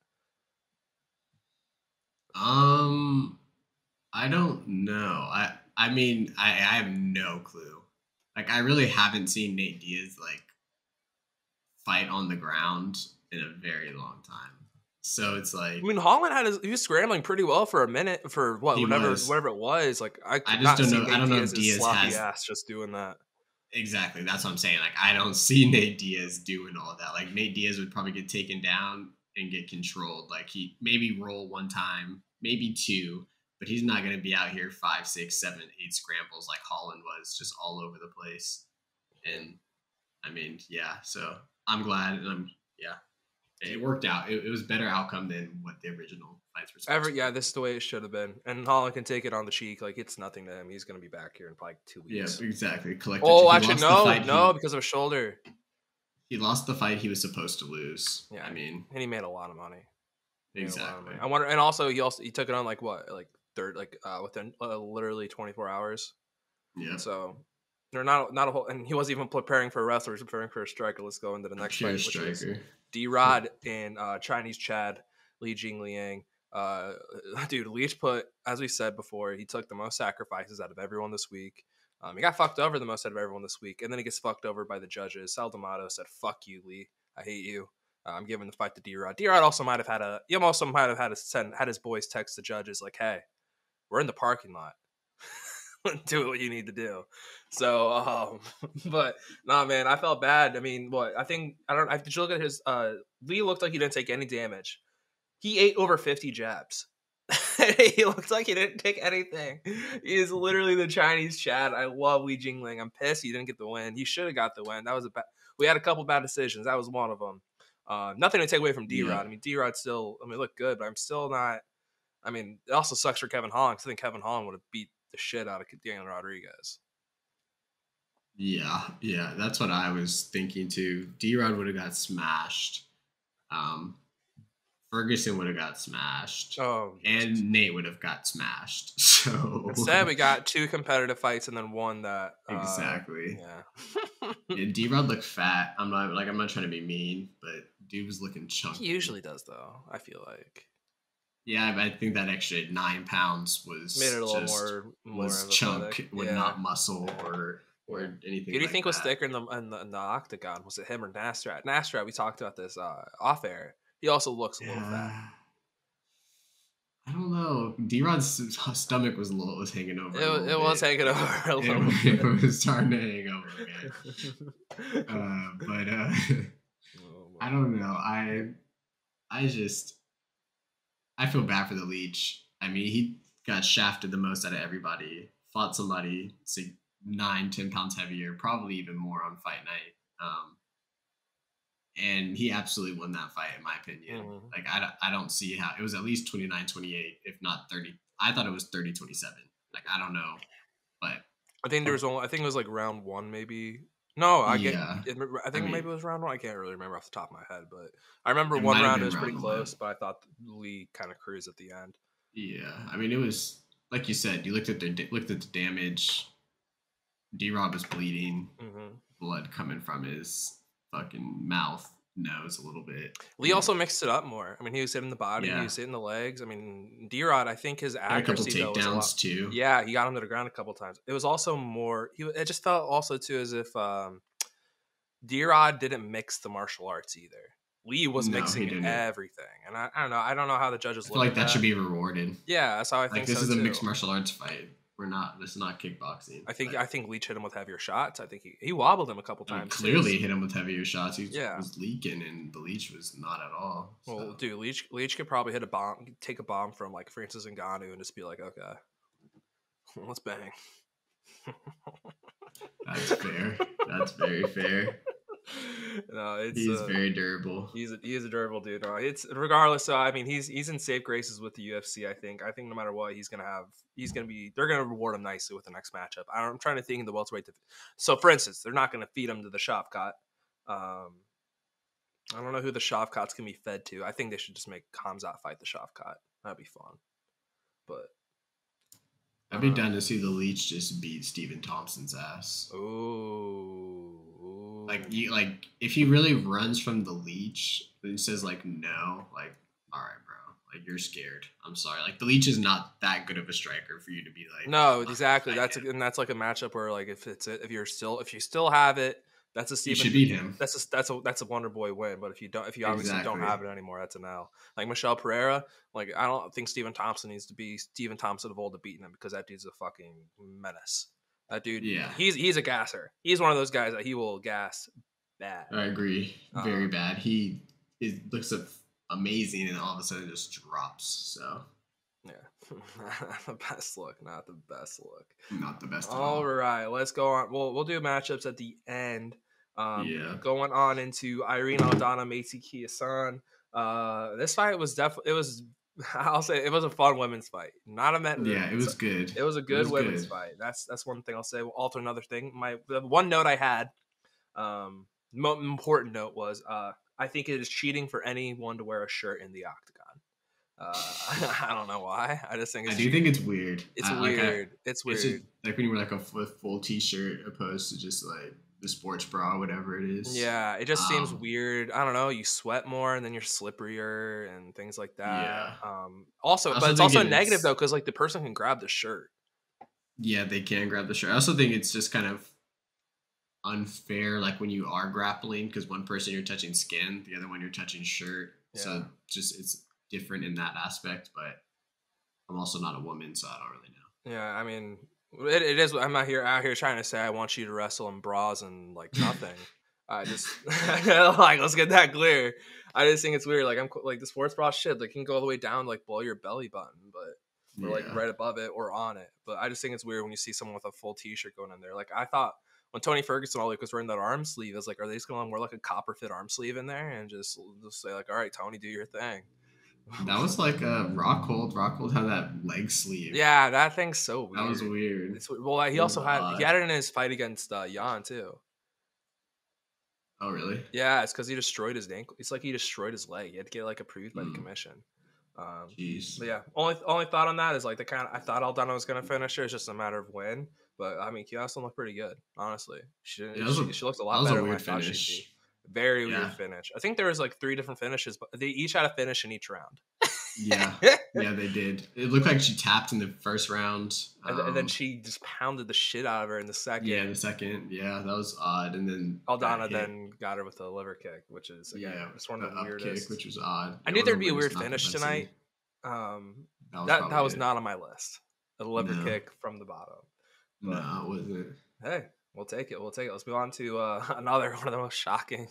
I don't know. I mean, I have no clue. Like, I really haven't seen Nate Diaz like fight on the ground in a very long time. So it's like, I mean, Holland he was scrambling pretty well for a minute for whatever it was. Like, I just don't know. I don't know if Diaz sloppy ass just doing that. Exactly, that's what I'm saying. Like, I don't see Nate Diaz doing all of that. Like, Nate Diaz would probably get taken down and get controlled. Like, he maybe roll one time, maybe two, but he's not going to be out here 5, 6, 7, 8 scrambles like Holland was, just all over the place. And I mean, yeah. So I'm glad, and it worked out. It was a better outcome than what the original fights were supposed to be. Yeah, this is the way it should have been. And Holland can take it on the cheek. Like, it's nothing to him. He's going to be back here in like 2 weeks. Yeah, exactly. Because of a shoulder. He lost the fight he was supposed to lose. Yeah, I mean, and he made a lot of money. Exactly. I wonder, and also he took it on like what, like within literally 24 hours. Yeah. So they're not a whole, and he wasn't even preparing for a wrestler. He was preparing for a striker. Let's go into the next fight, which is D-Rod and Chinese Chad Li Jingliang. Dude, Leach put, as we said before, he took the most sacrifices out of everyone this week. He got fucked over the most out of everyone this week, and then he gets fucked over by the judges. Sal D'Amato said, "Fuck you, Lee. I hate you. I'm giving the fight to D-Rod." D-Rod also might have had his boys text the judges like, "Hey, we're in the parking lot. Do what you need to do." So, but nah, man, I felt bad. I mean, did you look at his? Lee looked like he didn't take any damage. He ate over 50 jabs. He looked like he didn't take anything. He is literally the Chinese Chad. I love Li Jingliang. I'm pissed he didn't get the win. He should have got the win. That was we had a couple bad decisions. That was one of them. Nothing to take away from D-Rod. Yeah. I mean, D-Rod still, looked good, but I'm still not. I mean, it also sucks for Kevin Holland, because I think Kevin Holland would have beat the shit out of Daniel Rodriguez. Yeah, that's what I was thinking too. D-Rod would have got smashed. Ferguson would have got smashed. And Nate would have got smashed. So instead, we got 2 competitive fights and then one that exactly. Yeah. D-Rod looked fat. I'm not trying to be mean, but dude was looking chunky. He usually does, though. I feel like. Yeah, I think that extra 9 pounds was made it a little more was chunk, not muscle or anything. Who do you think was thicker in the octagon? Was it him or Nasrat? Nasrat, we talked about this off air. He also looks a little fat. I don't know. D-Rod's stomach was hanging over. It was hanging over a little bit. It was starting to hang over, man. But I don't know. I feel bad for the Leech. I mean, he got shafted the most out of everybody. Fought somebody 9-10 pounds heavier, probably even more on fight night. And he absolutely won that fight, in my opinion. Mm-hmm. Like, I don't see how. It was at least 29-28, if not 30. I thought it was 30-27. Like, I don't know. But I think it was like round 1, maybe. No, I think maybe it was round 1. I can't really remember off the top of my head, but I remember one round it was pretty close, but I thought Lee kind of cruised at the end. Yeah, I mean, it was like you said. You looked at the damage. D-Rob was bleeding, blood coming from his fucking mouth, nose a little bit. Lee also mixed it up more. I mean, he was hitting the body, he was hitting the legs. I mean, D-Rod, I think his accuracy a couple takedowns too. Yeah, he got him to the ground a couple times. It was also more. It just felt also too as if D-Rod didn't mix the martial arts either. Lee was mixing everything, and I don't know. I don't know how the judges look. I feel like that should be rewarded. Yeah, that's how I think. This is a mixed martial arts fight. This is not kickboxing. I think Leach hit him with heavier shots. I think he wobbled him a couple times. Clearly hit him with heavier shots. He was leaking, and the Leach was not at all. So. Well, dude, Leach could probably take a bomb from like Francis Ngannou and just be like, okay, let's bang. That's fair. That's very fair. No, he's very durable. He is a durable dude. No, it's regardless. So I mean, he's in safe graces with the UFC. I think no matter what, they're gonna reward him nicely with the next matchup. I'm trying to think of the welterweight. So for instance, they're not gonna feed him to the Shavkat. I don't know who the Shavkat's gonna be fed to. I think they should just make Khamzat fight the Shavkat. That'd be fun. But I'd be down to see the Leech just beat Stephen Thompson's ass. Ooh. Like if he really runs from the Leech and says like no, like all right, bro, like you're scared. I'm sorry. Like the Leech is not that good of a striker for you to be like. No, exactly. That's like a matchup where like if you still have it, that's a Stephen. You should beat him. That's a Wonder Boy win. But if you obviously don't have it anymore, that's an L. Like Michelle Pereira, like I don't think Stephen Thompson needs to be Stephen Thompson of old to beat him because that dude's a fucking menace. That dude, he's a gasser. He's one of those guys that he will gas bad. I agree, very bad. He looks amazing, and all of a sudden just drops. So yeah, the best look, not the best look. Not the best. All right, let's go on. We'll do matchups at the end. Going on into Irene Aldana, Macy Kiyosan. This fight was I'll say it was a fun women's fight. Not a men. Yeah, it was good. It was a good women's fight. That's one thing I'll say. Also, another thing. The one note I had, important note was, I think it is cheating for anyone to wear a shirt in the octagon. I don't know why. I just think I do think it's weird. It's weird. It's weird. It's just, like when you wear like a full t-shirt opposed to just like the sports bra, whatever it is. Yeah, it just seems weird. I don't know. You sweat more, and then you're slipperier, and things like that. Yeah. But it's also negative though, because like the person can grab the shirt. Yeah, they can grab the shirt. I also think it's just kind of unfair, like when you are grappling, because one person you're touching skin, the other one you're touching shirt. Yeah. So just it's different in that aspect. But I'm also not a woman, so I don't really know. Yeah, I mean. It is. I'm not out here trying to say I want you to wrestle in bras and like nothing. I just like let's get that clear. I just think it's weird. Like I'm like the sports bra shit. Like can go all the way down like below your belly button, but or like right above it or on it. But I just think it's weird when you see someone with a full t-shirt going in there. Like I thought when Tony Ferguson all was wearing that arm sleeve, I was like, are they just gonna wear like a copper fit arm sleeve in there and just say like, all right, Tony, do your thing. That was like a Rockhold. Rockhold had that leg sleeve. Yeah, that thing's so weird. That was weird. He also had it in his fight against Jan too. Oh really? Yeah, it's because he destroyed his ankle. It's like he destroyed his leg. He had to get like approved by the commission. Jeez. But yeah, only thought on that is like I thought Aldana was gonna finish her. It's just a matter of when. But I mean, Kiyosan looked pretty good, honestly. She looked a lot better than I thought she'd be. Very weird finish. I think there was like 3 different finishes, but they each had a finish in each round. Yeah, they did. It looked like she tapped in the first round, and then she just pounded the shit out of her in the second. Yeah, the second. Yeah, that was odd. And then Aldana then got her with a liver kick, which is it's one of the weirdest. Kick, which was odd. I knew there'd be a weird finish tonight, That was not on my list. A liver No. kick from the bottom. But, no, it wasn't. Hey, we'll take it. Let's move on to another one of the most shocking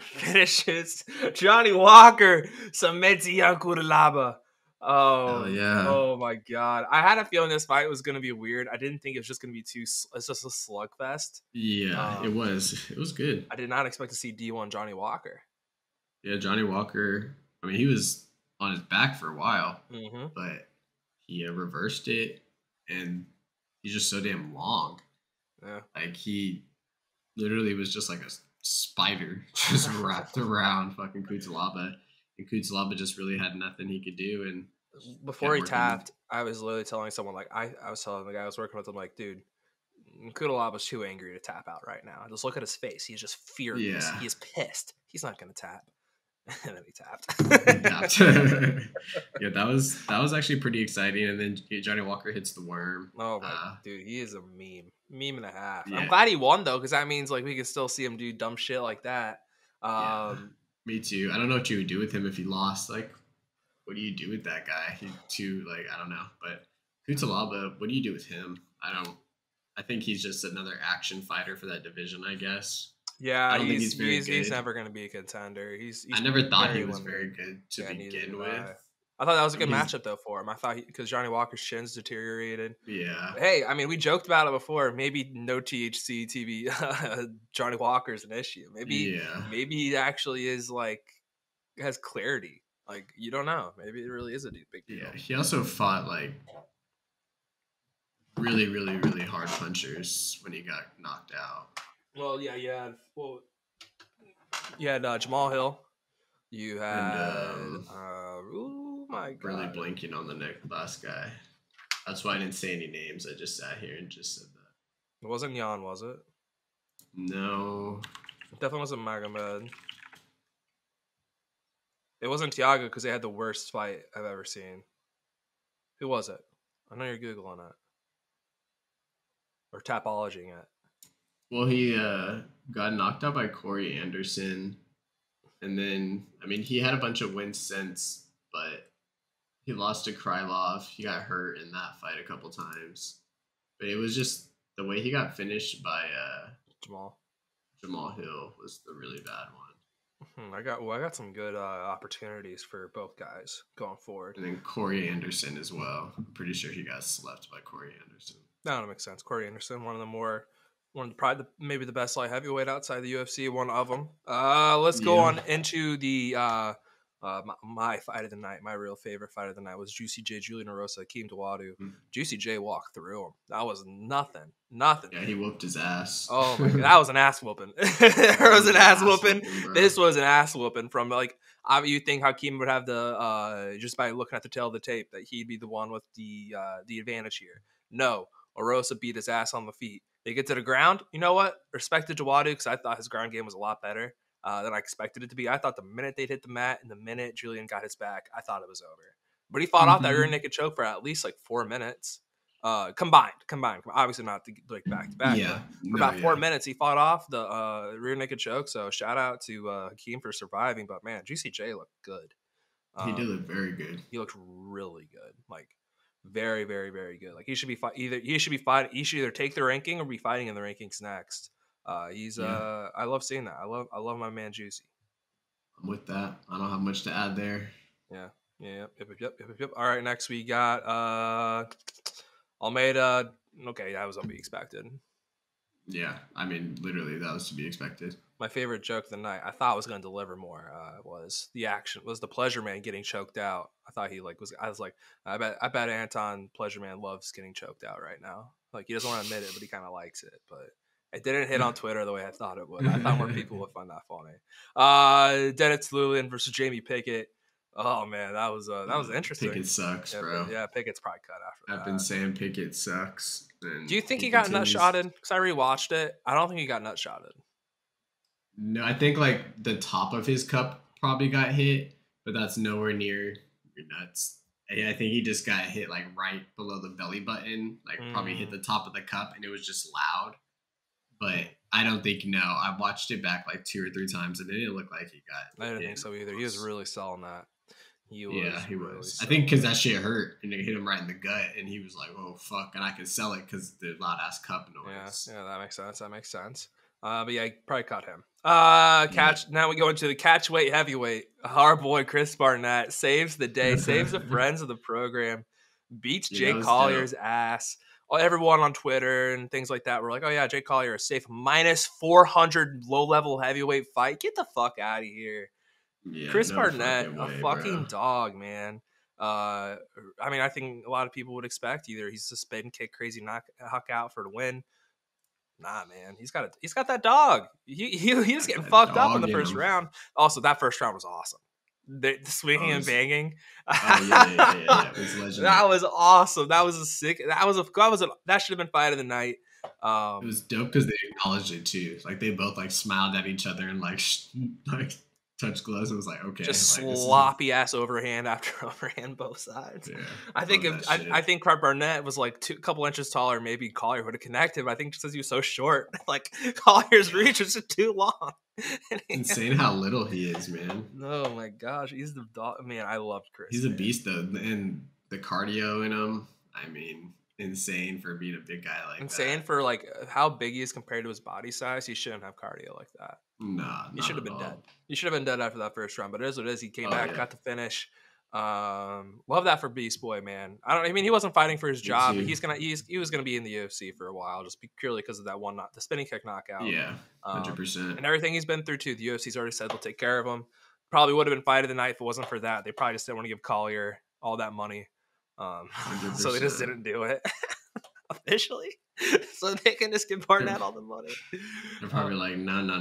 finishes. Johnny Walker, Sameti Yankuralaba. Oh, yeah. Oh my God. I had a feeling this fight was going to be weird. I didn't think it was just going to be it's just a slugfest. Yeah, it was. It was good. I did not expect to see D1 Johnny Walker. Yeah, Johnny Walker. I mean, he was on his back for a while, but he reversed it, and he's just so damn long. Yeah. Like, he literally was just like a spider just wrapped around fucking Kutalaba. And Kutalaba just really had nothing he could do. And before he tapped, I was literally telling someone, like, I was telling the guy I was working with him, like, dude, Kudalaba's too angry to tap out right now. Just look at his face. He's just furious. Yeah. He's pissed. He's not going to tap. And then he tapped. Yeah, that was actually pretty exciting. And then Johnny Walker hits the worm. Oh my dude, he is a meme and a half. Yeah. I'm glad he won though, because that means like we can still see him do dumb shit like that. Me too. I don't know what you would do with him if he lost. Like, what do you do with that guy? I don't know. But Kutalaba, what do you do with him? I think he's just another action fighter for that division, I guess. Yeah, I don't think he's very good. He's never going to be a contender. I never thought he was very good to begin with. I thought that was a good matchup though for him. I thought because Johnny Walker's chin's deteriorated. Yeah. Hey, I mean, we joked about it before. Maybe no THC TV. Johnny Walker's an issue. Maybe he actually is like has clarity. Like you don't know. Maybe it really is a big deal. Yeah. He also fought like really, really, really hard punchers when he got knocked out. Well, yeah, you had Jamal Hill. You had oh my God, really blanking on the last guy. That's why I didn't say any names. I just sat here and just said that. It wasn't Jan, was it? No, it definitely wasn't Magomed. It wasn't Tiago because they had the worst fight I've ever seen. Who was it? I know you're googling it or tapologing it. Well, he got knocked out by Corey Anderson. And then, I mean, he had a bunch of wins since, but he lost to Krylov. He got hurt in that fight a couple times. But it was just the way he got finished by Jamal Hill was the really bad one. I got some good opportunities for both guys going forward. And then Corey Anderson as well. I'm pretty sure he got slept by Corey Anderson. No, that makes sense. Corey Anderson, probably maybe the best light heavyweight outside the UFC, one of them. Let's go on into the my fight of the night. My real favorite fight of the night was Juicy J, Julian Erosa, Akeem Dawodu. Juicy J walked through him. That was nothing. Yeah, he whooped his ass. Oh my God, that was an ass whooping. There was an ass whooping. This was an ass whooping from like you think Hakeem would have the just by looking at the tail of the tape that he'd be the one with the advantage here. No, Erosa beat his ass on the feet. They get to the ground. You know what? Respect to Dawodu because I thought his ground game was a lot better than I expected it to be. I thought the minute they'd hit the mat and the minute Julian got his back, I thought it was over. But he fought off that rear naked choke for at least like 4 minutes. Combined. Obviously not like back to back. Yeah. For about 4 minutes, he fought off the rear naked choke. So shout out to Hakeem for surviving. But man, Juicy J looked good. He did look very good. He looked really good. Like very, very, very good. Like he should either take the ranking or be fighting in the rankings next. I love seeing that. I love my man Juicy. I'm with that. I don't have much to add there. Yeah. Yep. All right, next we got Almeida. Okay, that was what we expected. Yeah, I mean, literally, that was to be expected. My favorite joke of the night, I thought was going to deliver more, was the Pleasure Man getting choked out. I thought I bet Anton Pleasure Man loves getting choked out right now. Like, he doesn't want to admit it, but he kind of likes it. But it didn't hit on Twitter the way I thought it would. I thought more people would find that funny. Dennis Lewin versus Jamie Pickett. Oh man, that was interesting. Pickett sucks, bro. Yeah, Pickett's probably cut after that. I've been saying Pickett sucks. Do you think he got nut-shotted? Because I rewatched it. I don't think he got nut-shotted. No, I think like the top of his cup probably got hit, but that's nowhere near your nuts. I think he just got hit like right below the belly button, like probably hit the top of the cup, and it was just loud. But I don't think I watched it back like 2 or 3 times, and it didn't look like he got. I didn't think so either. He was really selling that. He was. Yeah, he really was. so I think because that shit hurt and it hit him right in the gut, and he was like, "Oh fuck!" And I could sell it because the loud ass cup noise. Yeah, that makes sense. That makes sense. But yeah, probably caught him. Catch. Yeah. Now we go into the catch weight heavyweight. Our boy Chris Barnett saves the day, saves the friends of the program, beats Yeah, that Jake was Collier's dope. ass. Everyone on Twitter and things like that were like, "Oh yeah, Jake Collier is safe minus 400 low level heavyweight fight. Get the fuck out of here." Yeah, Chris no Barnett, fucking a way, fucking bro. dog, man. I mean, I think a lot of people would expect either he's a spin kick, crazy huck out for the win. Nah, man, he's got that dog. He was Got getting that fucked up in dog the in first him. round. Also, that first round was awesome. The swinging Oh, and banging. oh yeah. It was legendary. That was awesome. That was a sick. That should have been fight of the night. It was dope because they acknowledged it too. Like they both like smiled at each other and like like touched gloves and was like, okay, Just like this is sloppy ass overhand after overhand both sides. yeah. I think Love that shit. I think Craig Barnett was like a couple inches taller. Maybe Collier would have connected. But I think just because he was so short, like Collier's reach was just too long. Insane how little he is, man. Oh my gosh, he's the dog. Man, I loved Chris. He's a man. beast though, and the cardio in him. I mean, insane for being a big guy like Insane that. for like how big he is compared to his body size. He shouldn't have cardio like that. Nah, He should have been dead. He should have been dead after that first round. But it is what it is. He came back, got to finish. Love that for Beast Boy, man. I mean, he wasn't fighting for his job. But he was gonna be in the UFC for a while, just purely because of that the spinning kick knockout. Yeah, 100%. And everything he's been through too. The UFC's already said they'll take care of him. Probably would have been fight of the night if it wasn't for that. They probably just didn't want to give Collier all that money. So they just didn't do it officially. So they can just give Barnett all the money. They're probably like, no. No.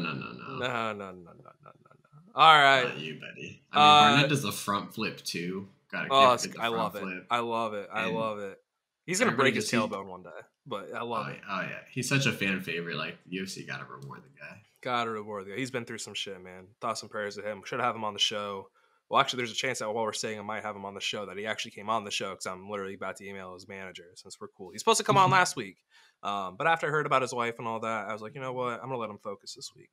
All right. Not you, buddy. I mean, Barnett does a front flip too. Gotta give I love it. flip. I love it. He's gonna break his tailbone one day, but I love it. Oh yeah, he's such a fan favorite. Like the UFC gotta reward the guy. Gotta reward the guy. He's been through some shit, man. Thoughts and prayers to him. Should have him on the show. Well, actually, there's a chance that while we're saying I might have him on the show, that he actually came on the show because I'm literally about to email his manager since we're cool. He's supposed to come on last week, but after I heard about his wife and all that, I was like, you know what? I'm gonna let him focus this week.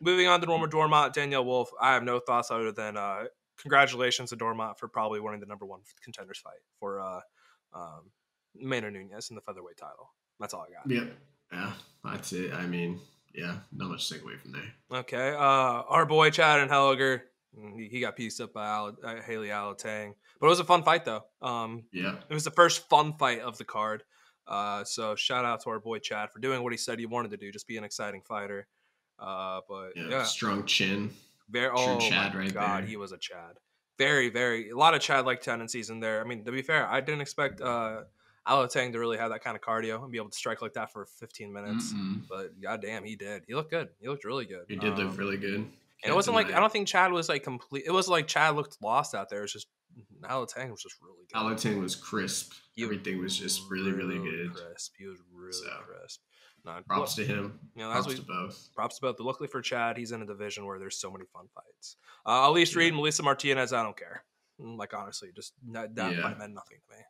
Moving on to Norma Dormont, Danielle Wolf. I have no thoughts other than congratulations to Dormont for probably winning the #1 contenders fight for Maynard Nunes in the featherweight title. That's all I got. Yep. Yeah, that's it. I mean, yeah, not much to take away from there. Okay. Our boy Chad and Helliger, he got pieced up by Haley Alatang. But it was a fun fight, though. Yeah. It was the first fun fight of the card. So shout out to our boy Chad for doing what he said he wanted to do, just be an exciting fighter. But yeah. Strong chin. Very, true Chad my right God, there. he was a Chad. Very, very, a lot of Chad-like tendencies in there. I mean, to be fair, I didn't expect Alatang to really have that kind of cardio and be able to strike like that for 15 minutes. But goddamn, he did. He looked good. He looked really good. He did look really good. And it wasn't like, I don't think Chad was like complete. It was like Chad looked lost out there. It was just, Alatang was just really good. Alatang was crisp. Everything was just really, really good. Crisp. He was really crisp. Props to him. Props to both. Props to both. But luckily for Chad, he's in a division where there's so many fun fights. Elise Reed, Melissa Martinez, I don't care. Like, honestly, just that fight meant nothing to me.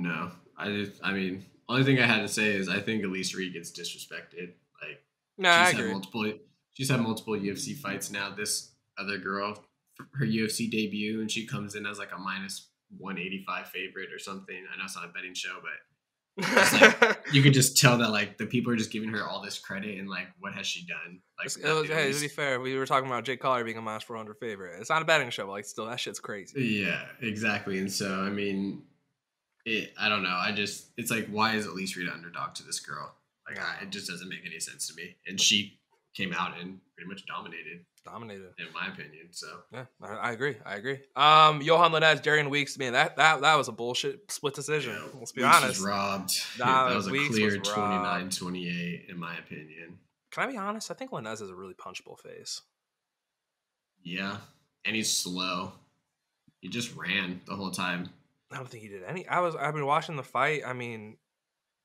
No. I mean, only thing I had to say is I think Elise Reed gets disrespected. Like, I agree. She's had multiple UFC fights now. This other girl, her UFC debut, and she comes in as like a minus 185 favorite or something. I know it's not a betting show, but you could just tell that like the people are just giving her all this credit and like what has she done? Like, hey, to be fair, we were talking about Jake Collier being a minus 400 favorite. It's not a betting show, but like still that shit's crazy. Yeah, exactly. And so I mean, I don't know. It's like, why is Elise Reed an underdog to this girl? Like, it just doesn't make any sense to me. And she came out and pretty much dominated, in my opinion. So yeah, I agree. Johan Linez, Darian Weeks, man, that was a bullshit split decision. Yeah, Let's be honest. Was robbed. That was a clear 29-28 in my opinion. Can I be honest? I think Linez has a really punchable face. Yeah, and he's slow. He just ran the whole time. I don't think he did any. I've been watching the fight. I mean,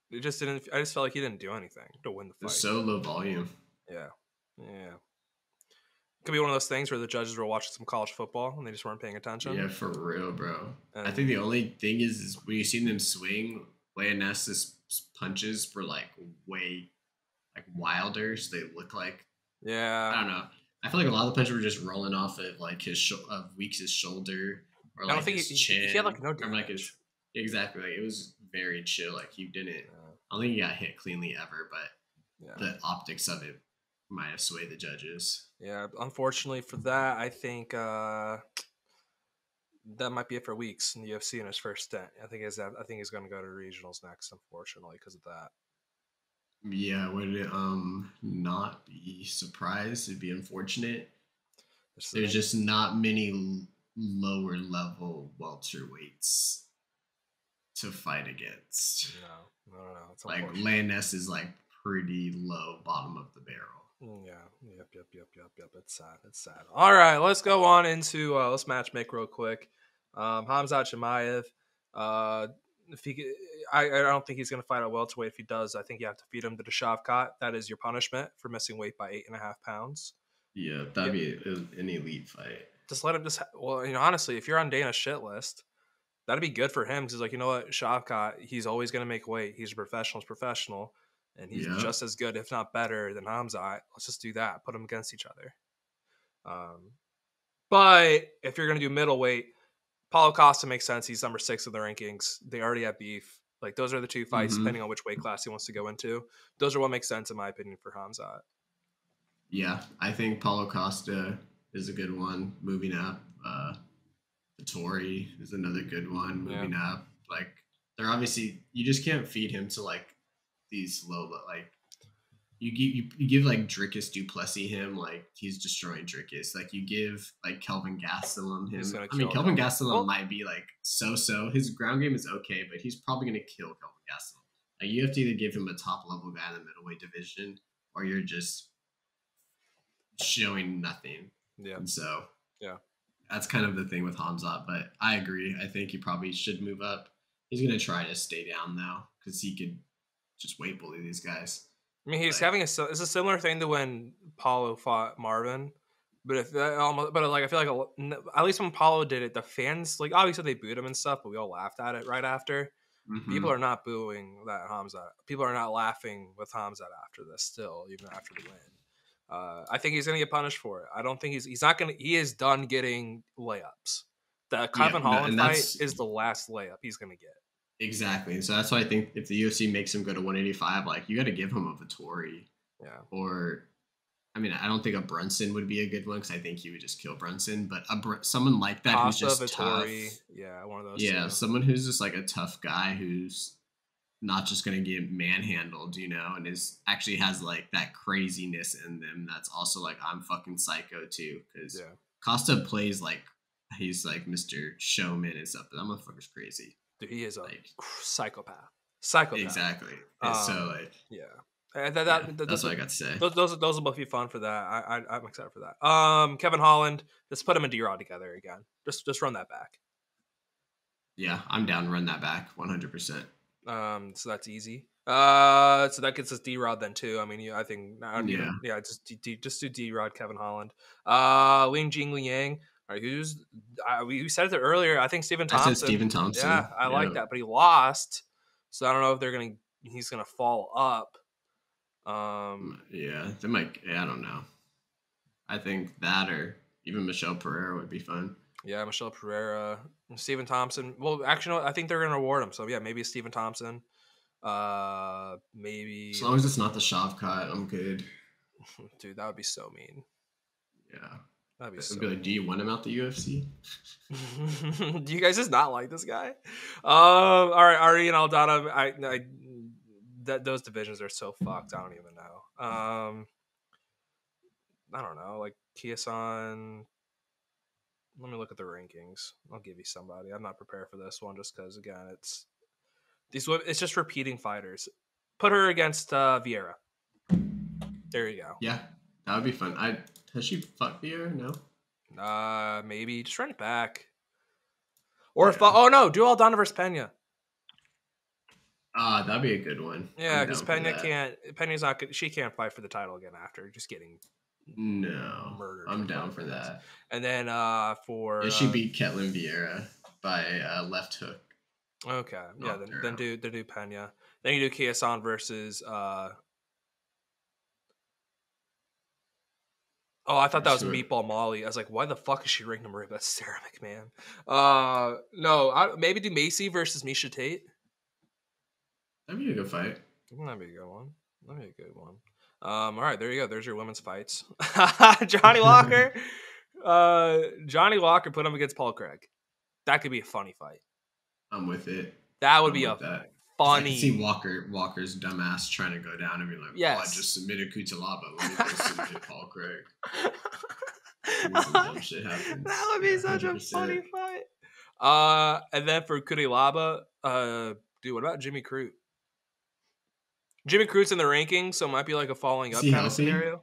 it just didn't. I just felt like he didn't do anything to win the fight. It's so low volume. Yeah. Could be one of those things where the judges were watching some college football and they just weren't paying attention. Yeah, for real, bro. I think the only thing is when you see them swing, Leonessa's punches were like way like wilder, so they look like. Yeah. I don't know. I feel like a lot of the punches were just rolling off of like of Weeks' shoulder or I don't like think his he chin. had like no or like damage. exactly. Like, it was very chill. Like he didn't. I don't think he got hit cleanly ever, but the optics of it might have swayed the judges. Yeah, unfortunately for that, I think that might be it for Weeks in the UFC in his first stint. I think he's going to go to regionals next, unfortunately, because of that. Yeah, would it not be surprised? It'd be unfortunate. There's just not many lower level welterweights to fight against. No. It's like Landis is like pretty low bottom of the barrel. Yeah. Yep. It's sad. All right, let's go on into let's matchmake real quick. Khamzat Chimaev. I don't think he's going to fight at welterweight. If he does, I think you have to feed him to the Shavkat. That is your punishment for missing weight by 8.5 pounds. Yeah, that'd be an elite fight. Just let him honestly, if you're on Dana's shit list, that'd be good for him because, like, you know what, Shavkat, he's always going to make weight. He's a professional, and he's just as good, if not better, than Khamzat. Let's just do that. Put them against each other. But if you're going to do middleweight, Paulo Costa makes sense. He's number 6 of the rankings. They already have beef. Like, those are the two fights, depending on which weight class he wants to go into. Those are what makes sense, in my opinion, for Khamzat. Yeah, I think Paulo Costa is a good one moving up. Vittori is another good one moving up. Like, they're obviously, you just can't feed him to like these low, like you give like Dricus Du Plessis him, like he's destroying Dricus. Like you give like Kelvin Gastelum him. I mean, Kelvin Gastelum might be like so. His ground game is okay, but he's probably gonna kill Kelvin Gastelum. Like, you have to either give him a top level guy in the middleweight division, or you're just showing nothing. Yeah. And so that's kind of the thing with Khamzat. But I agree. I think he probably should move up. He's gonna try to stay down though, because he could just weight bully these guys. I mean, he's having it's a similar thing to when Paulo fought Marvin, but I feel like at least when Paulo did it, the fans, like, obviously they booed him and stuff, but we all laughed at it right after. People are not booing that Khamzat. People are not laughing with Khamzat after this. Still, even after the win, I think he's gonna get punished for it. I don't think he's not gonna. He is done getting layups. The Kevin Holland fight is the last layup he's gonna get. Exactly. So that's why I think if the UFC makes him go to 185, like, you got to give him a Vittori. Yeah. Or, I mean, I don't think a Brunson would be a good one because I think he would just kill Brunson. But someone like that Costa, who's just Vittori, tough. Yeah, one of those. Yeah, someone who's just like a tough guy who's not just going to get manhandled, you know, and actually has like that craziness in them. That's also like, I'm fucking psycho too. Because Costa plays like he's like Mr. Showman and stuff, but that motherfucker's crazy. Dude, he is a like, psychopath. Exactly. So like, that's what I got to say. Those will both be fun for that. I'm excited for that. Kevin Holland, let's put him and D-Rod together again. Just run that back. Yeah, I'm down to run that back 100%. So that's easy. So that gets us D-Rod then too. I mean, I think just do D-Rod, Kevin Holland, Ling Jing Liang. All right, we said it earlier. I think Stephen Thompson. I said Stephen Thompson. Yeah, I like that, but he lost, so I don't know if he's gonna fall up. Yeah, they might. Yeah, I don't know. I think that, or even Michelle Pereira would be fun. Yeah, Michelle Pereira, Stephen Thompson. Well, actually, no, I think they're gonna reward him. So yeah, maybe Stephen Thompson. Maybe as long as it's not the Shavkat, I'm good. Dude, that would be so mean. Yeah. That'd be so like, do you want him out the UFC? Do you guys just not like this guy? All right, Ari and Aldana. Those divisions are so fucked. I don't even know. I don't know. Like Kiyosan. Let me look at the rankings. I'll give you somebody. I'm not prepared for this one just because, again, it's just repeating fighters. Put her against Vieira. There you go. Yeah, that would be fun. Has she fucked Vieira? No. Maybe just run it back. Or do Aldana versus Pena. That'd be a good one. Yeah, because Pena's not good. She can't fight for the title again after just getting murdered. I'm down for that. And then she beat Ketlin Vieira by left hook. Okay, yeah. Then do Pena. Then you do Kiyosan versus Oh, I thought that was Sure. Meatball Molly. I was like, why the fuck is she ranked number 8? That's Sarah McMahon. No, maybe do Macy versus Misha Tate. That'd be a good fight. That'd be a good one. That'd be a good one. All right, there you go. There's your women's fights. Johnny Walker. Johnny Walker put him against Paul Craig. That could be a funny fight. I'm with it. That would be a that. funny. I can see Walker's dumbass trying to go down and be like, yes. "Oh, I just submitted Kutalaba. Let me go submit Paul Craig." Some dumb shit happens. That would be such 100%. A funny fight. And then for Kutalaba, dude, what about Jimmy Crute? Jimmy Crute's in the rankings, so it might be like a falling up kind of scenario.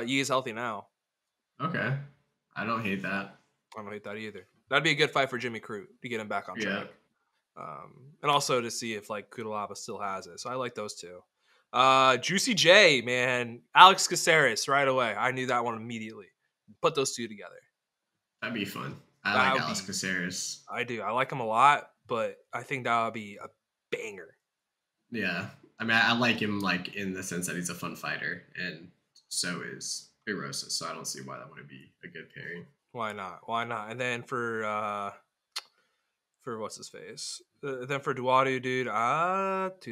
He is healthy now. Okay. I don't hate that. I don't hate that either. That'd be a good fight for Jimmy Crute to get him back on track. And also to see if like Kutalaba still has it. So I like those two. Juicy J, man. Alex Caceres right away. I knew that one immediately. Put those two together. That'd be fun. I like Alex Caceres. I do. I like him a lot, but I think that would be a banger. Yeah. I mean, I like him like in the sense that he's a fun fighter, and so is Erosa. So I don't see why that wouldn't be a good pairing. Why not? Why not? And then for what's his face? Then for Duadu, dude,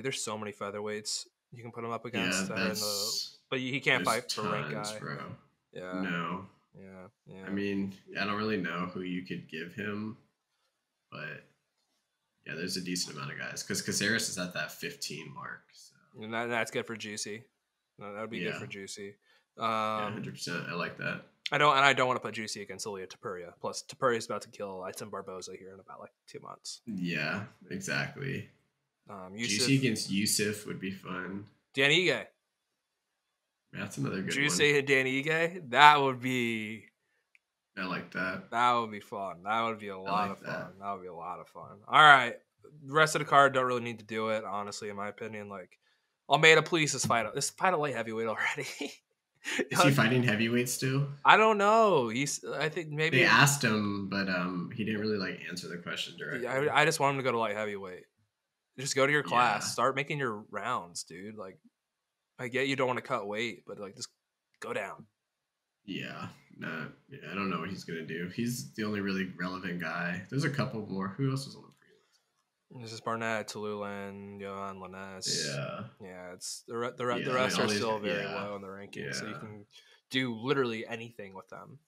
there's so many featherweights you can put him up against. Yeah, but he can't fight for rank guy. Bro. Yeah. No. Yeah. I mean, I don't really know who you could give him, but yeah, there's a decent amount of guys because Caceres is at that 15 mark. So. And that's good for Juicy. That would be good for Juicy. 100%. I like that. I don't want to put Juicy against Ilia Topuria. Plus, Topuria is about to kill Edson Barboza here in about like 2 months. Yeah, exactly. Juicy against Yusuf would be fun. Dan Ige. That's another good Juicy one. and Dan Ige. That would be. I like that. That would be fun. That would be a lot of fun. That would be a lot of fun. All right. The rest of the card don't really need to do it, honestly, in my opinion. Like, Almeida, please, this fight a light heavyweight already. Is he fighting heavyweight still? I don't know. I think maybe they asked him, but he didn't really like answer the question directly. I just want him to go to light heavyweight. Just go to your class. Start making your rounds, dude. Like, I get you don't want to cut weight, but like, just go down. Yeah. I don't know what he's gonna do. He's the only really relevant guy. There's a couple more. Who else was on the prelims? This is Barnett, Tululin, Johan Lanes. Yeah. It's the rest are still very low in the rankings, so you can do literally anything with them.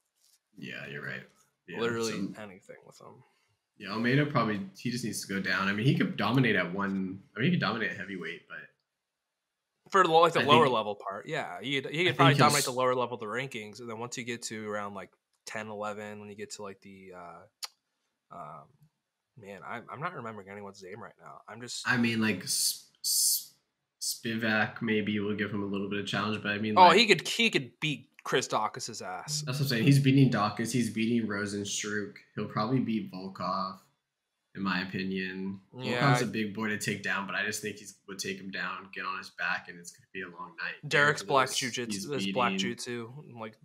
Yeah, you're right. Yeah, literally anything with them. Yeah, Almeida he just needs to go down. I mean, he could dominate at he could dominate at heavyweight, but for the lower level part, he could probably dominate the lower level of the rankings, and then once you get to around like 10, 11, when you get to like the man, I'm not remembering anyone's name right now. I mean, like Spivak maybe will give him a little bit of challenge, but I mean, he could beat Chris Dawkins' ass. That's what I'm saying. He's beating Dawkins. He's beating Rosenstruck. He'll probably beat Volkov, in my opinion. Volkov's a big boy to take down, but I just think he would take him down, get on his back, and it's going to be a long night. Derek's black jiu-jitsu. Black jiu-jitsu. Like,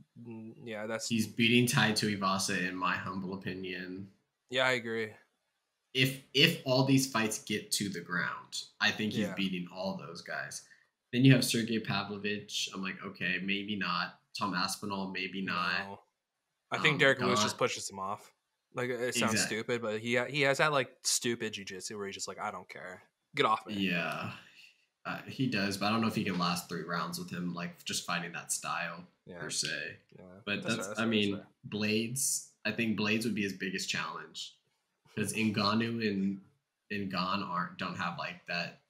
that's... He's beating Tai Tuivasa, in my humble opinion. Yeah, I agree. If all these fights get to the ground, I think he's beating all those guys. Then you have Sergey Pavlovich. I'm like, okay, maybe not. Tom Aspinall, maybe not. No. I think Derek Lewis just pushes him off. Like, it sounds stupid, but he has that like stupid jiu-jitsu where he's just like, I don't care, get off me. Yeah, he does, but I don't know if he can last 3 rounds with him, like just fighting that style per se. Yeah, but that's Blades. I think Blades would be his biggest challenge because Ngannou and Gon don't have like that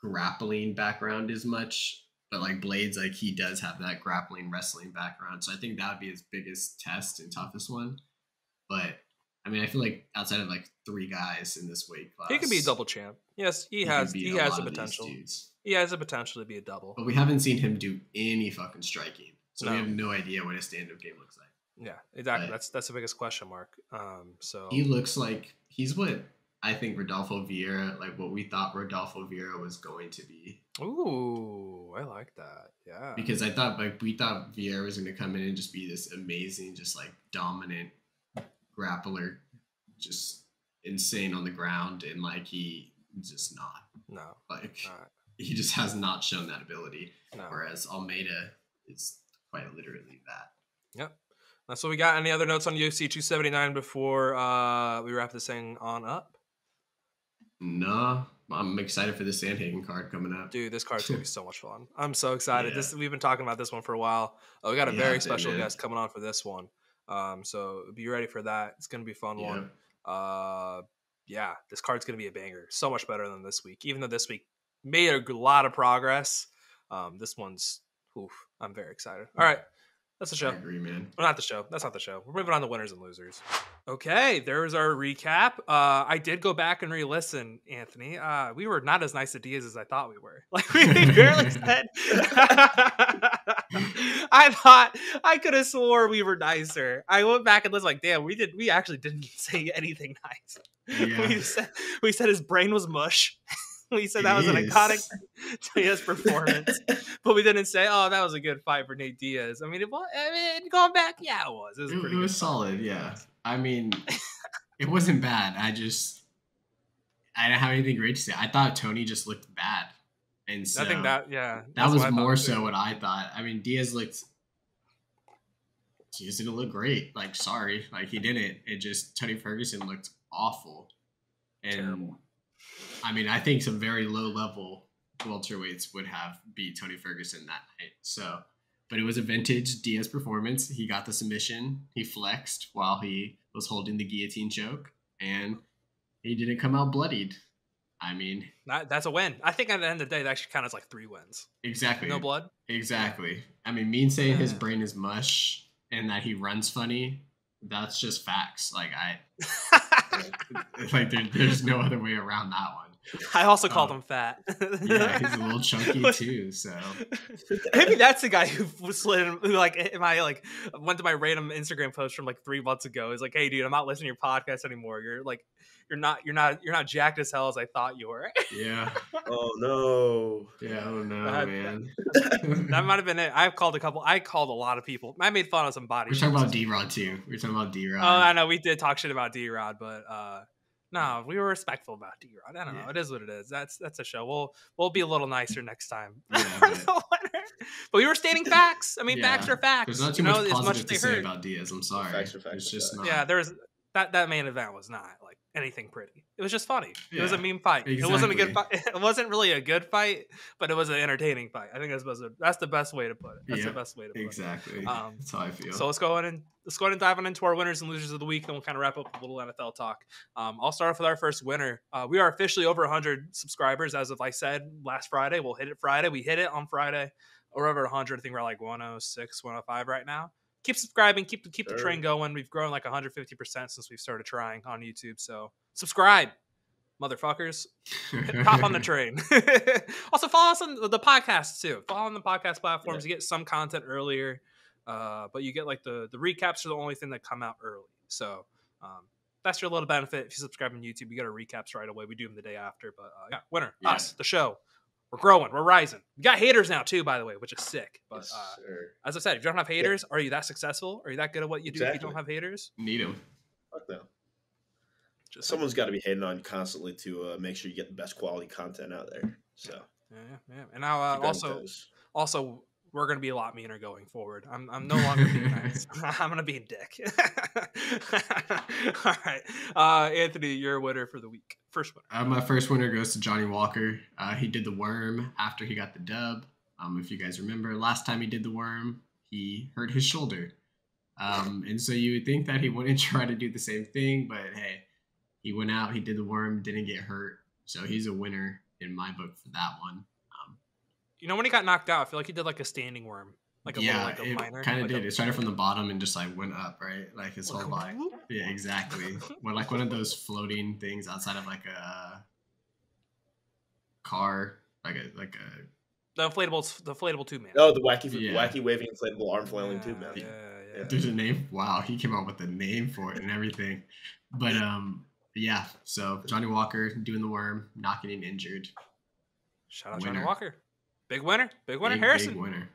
grappling background as much. But like Blades, like he does have that grappling wrestling background. So I think that would be his biggest test and toughest one. But I mean, I feel like outside of like 3 guys in this weight class, he could be a double champ. Yes, he has the potential. He has the potential to be a double. But we haven't seen him do any fucking striking. So we have no idea what his stand-up game looks like. Yeah, exactly. But that's the biggest question mark. So he looks like he's what I think Rodolfo Vieira, like what we thought Rodolfo Vieira was going to be. Ooh, I like that. Yeah. Because we thought Vieira was going to come in and just be this amazing, just like dominant grappler, just insane on the ground, and like he just not. No. Like he just has not shown that ability. No. Whereas Almeida is quite literally that. Yep. So we got any other notes on UFC 279 before we wrap this thing on up? No, I'm excited for the Sandhagen card coming up. Dude, this card's going to be so much fun. I'm so excited. We've been talking about this one for a while. We got a very special guest coming on for this one. So be ready for that. It's going to be a fun one. This card's going to be a banger. So much better than this week. Even though this week made a lot of progress, this one's, I'm very excited. All right. That's the show. I agree, man. Well, not the show. That's not the show. We're moving on to winners and losers. Okay, there's our recap. I did go back and re-listen, Anthony. We were not as nice to Diaz as I thought we were. Like, we barely said. I thought I could have swore we were nicer. I went back and was like, damn, we actually didn't say anything nice. Yeah. We said his brain was mush. We said that was an iconic Diaz performance, but we didn't say, "Oh, that was a good fight for Nate Diaz." I mean, going back, yeah, it was. It was solid, yeah. I mean, it wasn't bad. I didn't have anything great to say. I thought Tony just looked bad, and so I think that was more so what I thought. I mean, Diaz didn't look great. Like, sorry, like he didn't. It just Tony Ferguson looked awful, and. Terrible. I mean, I think some very low-level welterweights would have beat Tony Ferguson that night. So, but it was a vintage Diaz performance. He got the submission. He flexed while he was holding the guillotine choke, and he didn't come out bloodied. I mean, that's a win. I think at the end of the day, that actually counts like 3 wins. Exactly. No blood. Exactly. I mean, me saying his brain is mush and that he runs funny, that's just facts. Like there's no other way around that one. I also called him fat. Yeah, he's a little chunky too. So maybe that's the guy who went to my random Instagram post from like 3 months ago. He's like, "Hey, dude, I'm not listening to your podcast anymore. You're not jacked as hell as I thought you were." Yeah. Oh no. Yeah. Oh no, man. That might have been it. I called a lot of people. I made fun of some body. We're talking about D-Rod too. Oh, I know we did talk shit about D-Rod, but no, we were respectful about D-Rod. I don't know. It is what it is. That's a show. We'll be a little nicer next time. Yeah, but we were stating facts. I mean, facts are facts. There's not too much positive to say about Diaz. I'm sorry. Facts are facts. It's just not. Yeah, there's that main event was not like anything pretty. It was just funny. It was a meme fight. Exactly. It wasn't a good fight. It wasn't really a good fight, but it was an entertaining fight. I think that's the best way to put it. That's the best way to put it. Exactly. That's how I feel. So let's go ahead and dive on into our winners and losers of the week, then we'll kind of wrap up a little NFL talk. I'll start off with our first winner. We are officially over 100 subscribers, as of I said last Friday. We'll hit it Friday. We hit it on Friday. We're over 100. I think we're like 106, 105 right now. Keep subscribing. Keep the train going. We've grown like 150% since we've started trying on YouTube. So subscribe, motherfuckers. Hop on the train. Also follow us on the podcast too. Follow on the podcast platforms. You get some content earlier, but you get like the recaps are the only thing that come out early. So that's your little benefit. If you subscribe on YouTube, you get our recaps right away. We do them the day after. But winner, us, the show. We're growing. We're rising. We got haters now, too, by the way, which is sick. But as I said, if you don't have haters, are you that successful? Are you that good at what you do if you don't have haters? Need them. Fuck no. Someone's got to be hating on you constantly to make sure you get the best quality content out there. So yeah. And now also, we're going to be a lot meaner going forward. I'm no longer being nice. I'm going to be a dick. All right. Anthony, you're a winner for the week. First winner. My first winner goes to Johnny Walker. He did the worm after he got the dub. If you guys remember, last time he did the worm, he hurt his shoulder. And so you would think that he wouldn't try to do the same thing, but hey, he went out, he did the worm, didn't get hurt. So he's a winner in my book for that one. When he got knocked out, I feel like he did like a standing worm. It kind of did. It started from the bottom and just like went up, right? Like his whole body. Yeah, exactly. Like one of those floating things outside of like a car, like a the inflatable tube man. Oh, the wacky waving inflatable arm flailing tube man. Yeah. There's a name. Wow, he came up with a name for it and everything. But yeah. So Johnny Walker doing the worm, not getting injured. Shout out Johnny Walker. Big winner, Harrison. Big winner.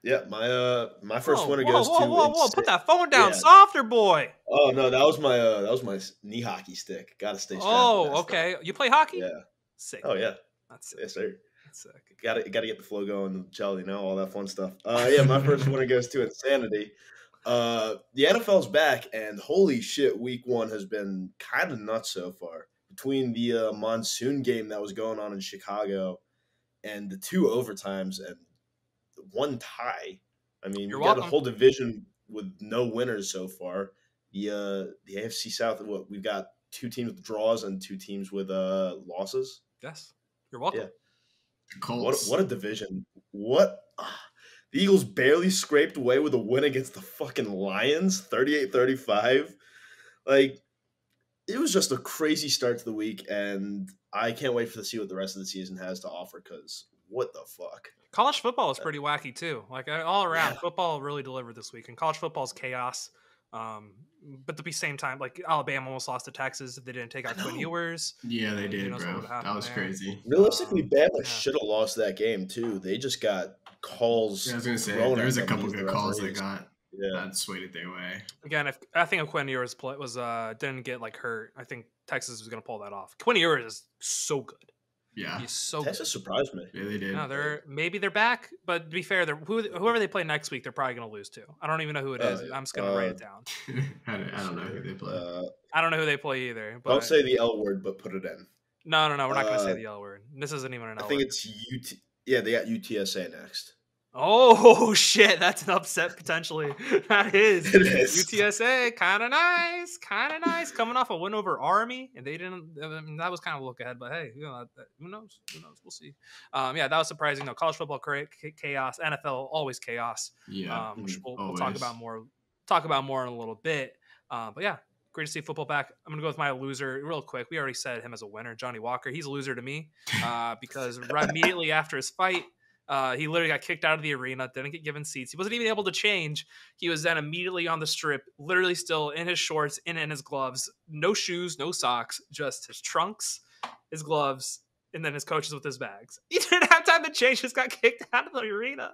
Yeah, my first winner goes to. Whoa! Put that phone down, softer boy. Oh no, that was my knee hockey stick. Got to stay. Oh, okay. You play hockey? Yeah. Sick. Oh yeah. That's sick. Yes, sir. Sick. Got to get the flow going, the gel, all that fun stuff. Yeah, my first winner goes to Insanity. The NFL's back, and holy shit, week 1 has been kind of nuts so far. Between the monsoon game that was going on in Chicago and the 2 overtimes and 1 tie. I mean, You're we got welcome. a whole division with no winners so far. The AFC South, we've got 2 teams with draws and 2 teams with losses. Yes. You're welcome. Yeah. Colts. What a division. The Eagles barely scraped away with a win against the fucking Lions, 38-35. Like, it was just a crazy start to the week, and I can't wait to see what the rest of the season has to offer, because what the fuck? College football is pretty wacky too. Like all around, football really delivered this week, and college football is chaos. But at the same time, like Alabama almost lost to Texas if they didn't take out Quinn Ewers. Yeah, they did, bro. That was crazy. Realistically, Bama should have lost that game too. They just got calls. Yeah, I was gonna say there was a couple good calls that got that swayed it their way. Again, I think if Quinn Ewers didn't get like hurt, I think Texas was gonna pull that off. Quinn Ewers is so good. Yeah, he's so Texas good. surprised me. Yeah, they did. No, maybe they're back, but to be fair, whoever they play next week, they're probably going to lose to. I don't even know who it is. I'm just going to write it down. I don't know who they play. I don't know who they play either. But don't say the L word, but put it in. No, we're not going to say the L word. This isn't even an L word. I think it's UT. Yeah, they got UTSA next. Oh shit, that's an upset potentially. That is. It is. UTSA, kind of nice, coming off a win over Army, and they didn't. I mean, that was kind of a look ahead, but hey, who knows? We'll see. Yeah, that was surprising. No, college football chaos, NFL always chaos. Yeah, which we'll talk about more. Talk about more in a little bit. But yeah, great to see football back. I'm gonna go with my loser real quick. We already said him as a winner, Johnny Walker. He's a loser to me because right immediately after his fight. He literally got kicked out of the arena, didn't get given seats. He wasn't even able to change. He was then immediately on the strip, literally still in his shorts, in his gloves, no shoes, no socks, just his trunks, his gloves, and then his coaches with his bags. He didn't have time to change, just got kicked out of the arena.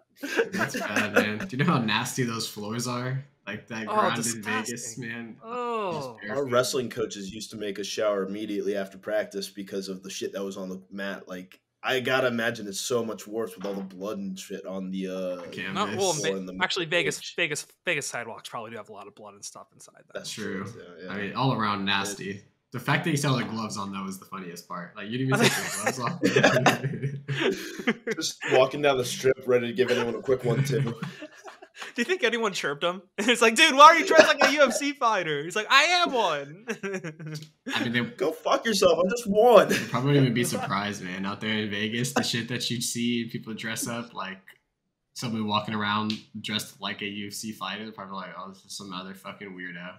That's bad, man. Do you know how nasty those floors are? Like that ground in Vegas, man. Oh. Our wrestling coaches used to make us shower immediately after practice because of the shit that was on the mat. Like, I gotta imagine it's so much worse with all the blood and shit on the actually, Vegas sidewalks probably do have a lot of blood and stuff inside. That's true. Yeah. I mean, all around nasty. The fact that he still had the gloves on though is the funniest part. Like, you didn't even take your gloves off. Just walking down the strip, ready to give anyone a quick 1-2. Do you think anyone chirped him? And it's like, dude, why are you dressed like a UFC fighter? He's like, I am one. I mean, go fuck yourself. I just won. They probably wouldn't even be surprised, man. Out there in Vegas, the shit that you see, people dress up like somebody walking around dressed like a UFC fighter. They're probably like, oh, this is some other fucking weirdo.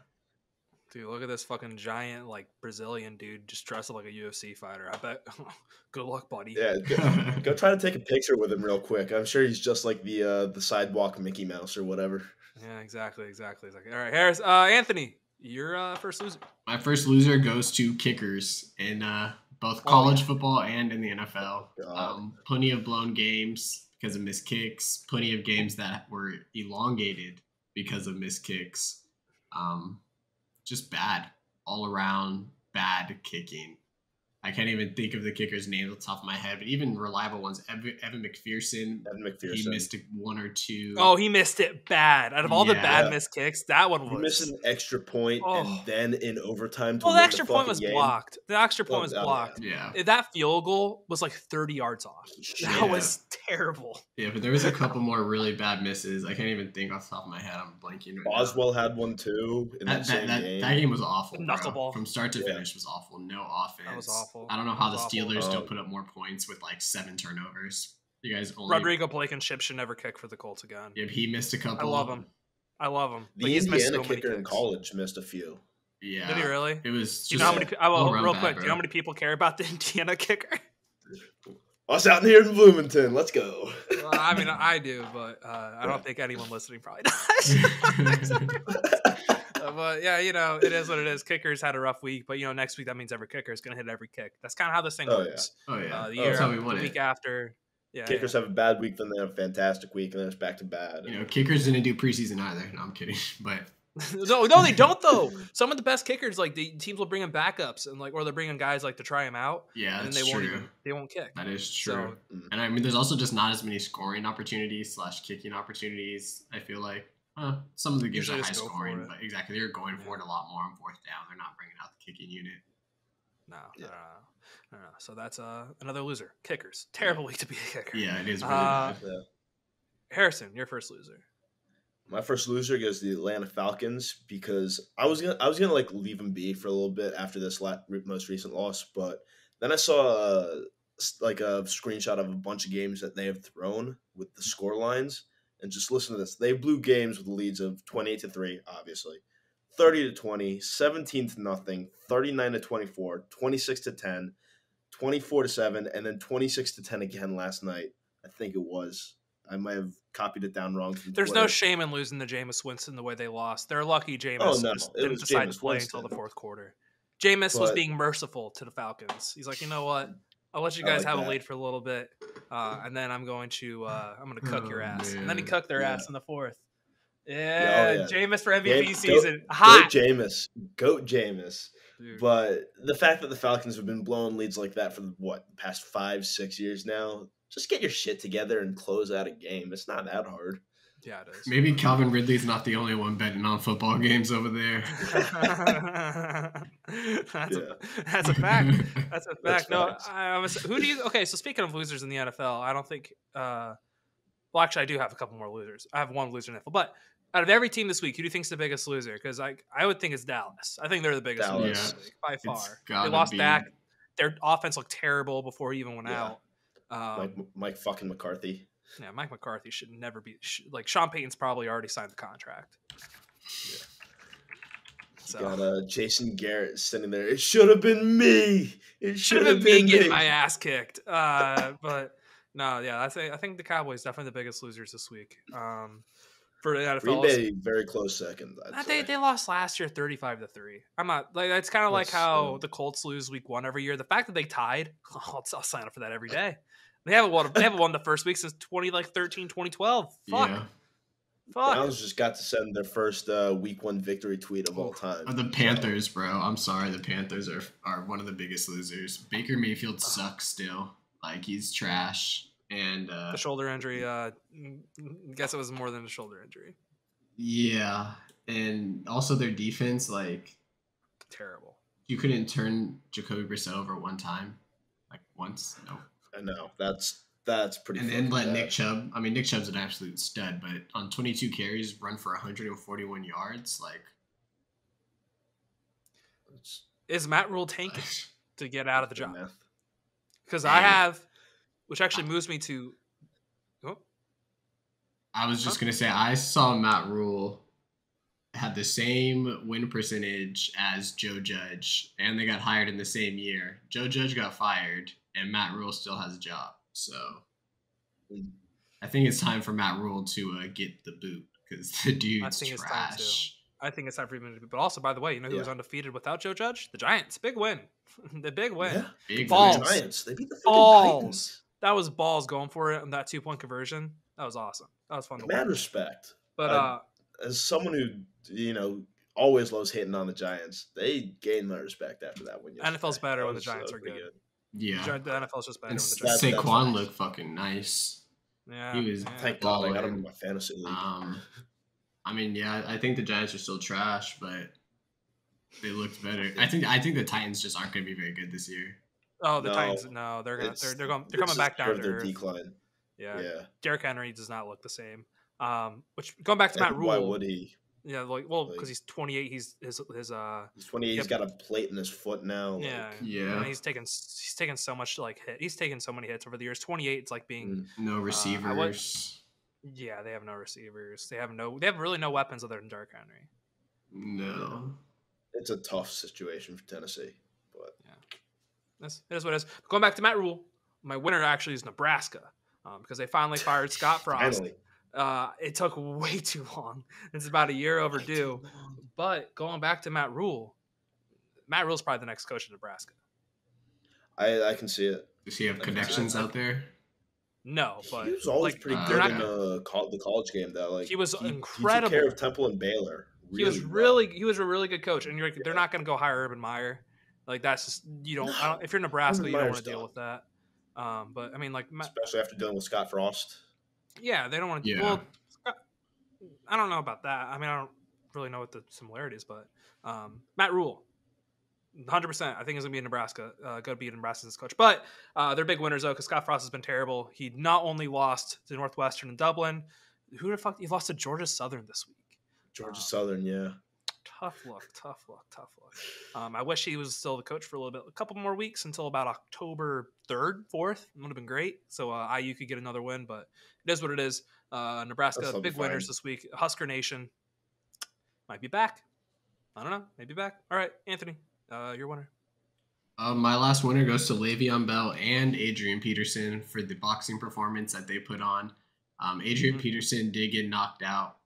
Dude, look at this fucking giant, like, Brazilian dude just dressed up like a UFC fighter. I bet. Good luck, buddy. Yeah, go try to take a picture with him real quick. I'm sure he's just like the sidewalk Mickey Mouse or whatever. Yeah, exactly. It's like, all right, Harris, Anthony, your first loser. My first loser goes to kickers in both college football and in the NFL. Plenty of blown games because of missed kicks. Plenty of games that were elongated because of missed kicks. Just bad, all around bad kicking. I can't even think of the kicker's name off the top of my head, but even reliable ones. Evan McPherson. He missed one or two. Oh, he missed it bad. Out of all the bad missed kicks, that one was. He missed an extra point and then in overtime. The extra point was blocked. The extra point was blocked. Yeah. That field goal was like 30 yards off. That was terrible. Yeah, but there was a couple more really bad misses. I can't even think off the top of my head. I'm blanking right Boswell had one too in that same game. That game was awful. Knuckleball. From start to finish was awful. No offense. That was awful. I don't know how the Steelers don't put up more points with like 7 turnovers. You guys only. Rodrigo Blankenship should never kick for the Colts again. Yeah, he missed a couple. I love him. The Indiana kicker in college missed a few. Yeah. Did he really? It was. Do you know how many? Real quick, do you know how many people care about the Indiana kicker? Us out here in Bloomington. Let's go. Well, I mean, I do, but I don't think anyone listening probably does. But yeah, it is what it is. Kickers had a rough week, but next week that means every kicker is going to hit every kick. That's kind of how this thing works. Oh yeah. That's how we won the week after. Yeah. Kickers have a bad week, then they have a fantastic week, and then it's back to bad. Kickers didn't do preseason either. No, I'm kidding. But no, they don't though. Some of the best kickers, like the teams will bring in backups and or they're bringing guys like to try him out. Yeah, and that's true. They won't kick. That is true. So, and I mean, there's also just not as many scoring opportunities / kicking opportunities. I feel like some of the games are high scoring, but exactly they're going for it a lot more on 4th down. They're not bringing out the kicking unit. No. So that's another loser. Kickers, terrible week to be a kicker. Yeah, it is really bad. Harrison, your first loser. My first loser goes to the Atlanta Falcons because I was gonna like leave them be for a little bit after this most recent loss, but then I saw a screenshot of a bunch of games that they have thrown with the score lines, and just listen to this. They blew games with leads of 28-3, obviously, 30-20, 17-0, 39-24, 26-10, 24-7, and then 26-10 again last night. I think it was. I might have copied it down wrong. There's no shame in losing to Jameis Winston the way they lost. They're lucky Jameis didn't decide to play until the 4th quarter. Jameis was being merciful to the Falcons. He's like, you know what? I'll let you guys have a lead for a little bit, and then I'm going to cook your ass. Man. And then he cooked their ass in the 4th. Yeah. Jameis for MVP season. Hot. Goat Jameis. Dude. But the fact that the Falcons have been blowing leads like that for the past 5-6 years now, just get your shit together and close out a game. It's not that hard. Yeah, it is. Maybe Calvin Ridley's not the only one betting on football games over there. That's a fact. That's a fact. Who do you? Okay, so speaking of losers in the NFL, I don't think. Well, actually, I do have a couple more losers. I have one loser in the NFL, but out of every team this week, who do you think's the biggest loser? Because I would think it's Dallas. I think they're the biggest loser by far. They lost Dak. Their offense looked terrible before he even went out. Mike fucking McCarthy. Yeah, Mike McCarthy should never be like Sean Payton's probably already signed the contract. Yeah. So got Jason Garrett sitting there. It should have been me. It should have been me getting my ass kicked. But no, yeah, I think the Cowboys definitely the biggest losers this week. For the NFL, Green Bay very close second. They lost last year 35-3. I'm not like it's kind of like how the Colts lose week 1 every year. The fact that they tied, I'll sign up for that every day. They haven't won the first week since 2013, 2012. Fuck. Yeah. Browns just got to send their first week 1 victory tweet of all time. The Panthers, bro. I'm sorry. The Panthers are one of the biggest losers. Baker Mayfield sucks still. Like, he's trash. And the shoulder injury, I guess it was more than a shoulder injury. Yeah. And also their defense, like, terrible. You couldn't turn Jacoby Brissett over one time. Like, once? No. I know. That's pretty. And then let Nick Chubb. I mean, Nick Chubb's an absolute stud, but on 22 carries, run for 141 yards. Like, is Matt Rule tanking to get out of the job? Because I have, which actually moves me to. Oh. I was just gonna say I saw Matt Rule had the same win percentage as Joe Judge, and they got hired in the same year. Joe Judge got fired, and Matt Rule still has a job. So I think it's time for Matt Rule to get the boot because the dude's trash. I think it's time for him to. But also, by the way, you know who was undefeated without Joe Judge? The Giants. Big win. The big win. Yeah. Big balls. Giants. They beat the Titans. That was balls going for it on that 2-point conversion. That was awesome. That was fun to watch. Mad respect. But as someone who always loves hitting on the Giants, they gained my respect after that win. NFL's better when the Giants are good. Yeah, the NFL's just better. And when the Giants Saquon looked fucking nice. Yeah, he was. Thank God I got him in my fantasy league. I mean, yeah, I think the Giants are still trash, but they looked better. I think the Titans just aren't going to be very good this year. Oh, the Titans! No, they're coming back down to their earth. decline. Yeah. Derrick Henry does not look the same. Which going back to Matt Rule, why would he? Yeah, because he's 28. He's 28. He's got a plate in his foot now. Yeah. And he's taken so much hit. He's taken so many hits over the years. 28. It's like being no receivers. Yeah, they have no receivers. They have really no weapons other than Derrick Henry. No. It's a tough situation for Tennessee, but it is what it is. But going back to Matt Rule, my winner actually is Nebraska because they finally fired Scott Frost. It took way too long. It's about a year overdue. But going back to Matt Rule's probably the next coach of Nebraska. I can see it. Does he have connections out there? No, but he was always pretty good in the college game, though. Like he was incredible. He took care of Temple and Baylor He was a really good coach, and they're not going to go hire Urban Meyer. Like that's just if you're Nebraska, Urban you don't Meyer's want to deal done. with that. But I mean, like especially after dealing with Scott Frost. Yeah, they don't want to. Yeah. Well, I don't know about that. I mean, I don't really know what the similarities, but Matt Rule, 100%. I think is going to be in Nebraska. Going to be Nebraska's coach. But they're big winners, though, because Scott Frost has been terrible. He not only lost to Northwestern and Dublin, who the fuck? He lost to Georgia Southern this week. Georgia Southern, yeah. Tough luck. I wish he was still the coach for a couple more weeks until about October 3rd, 4th. It would have been great. So IU could get another win, but it is what it is. Nebraska, big winners this week. Husker Nation might be back. I don't know. Maybe back. All right, Anthony, your winner. My last winner goes to Le'Veon Bell and Adrian Peterson for the boxing performance that they put on. Adrian Peterson did get knocked out.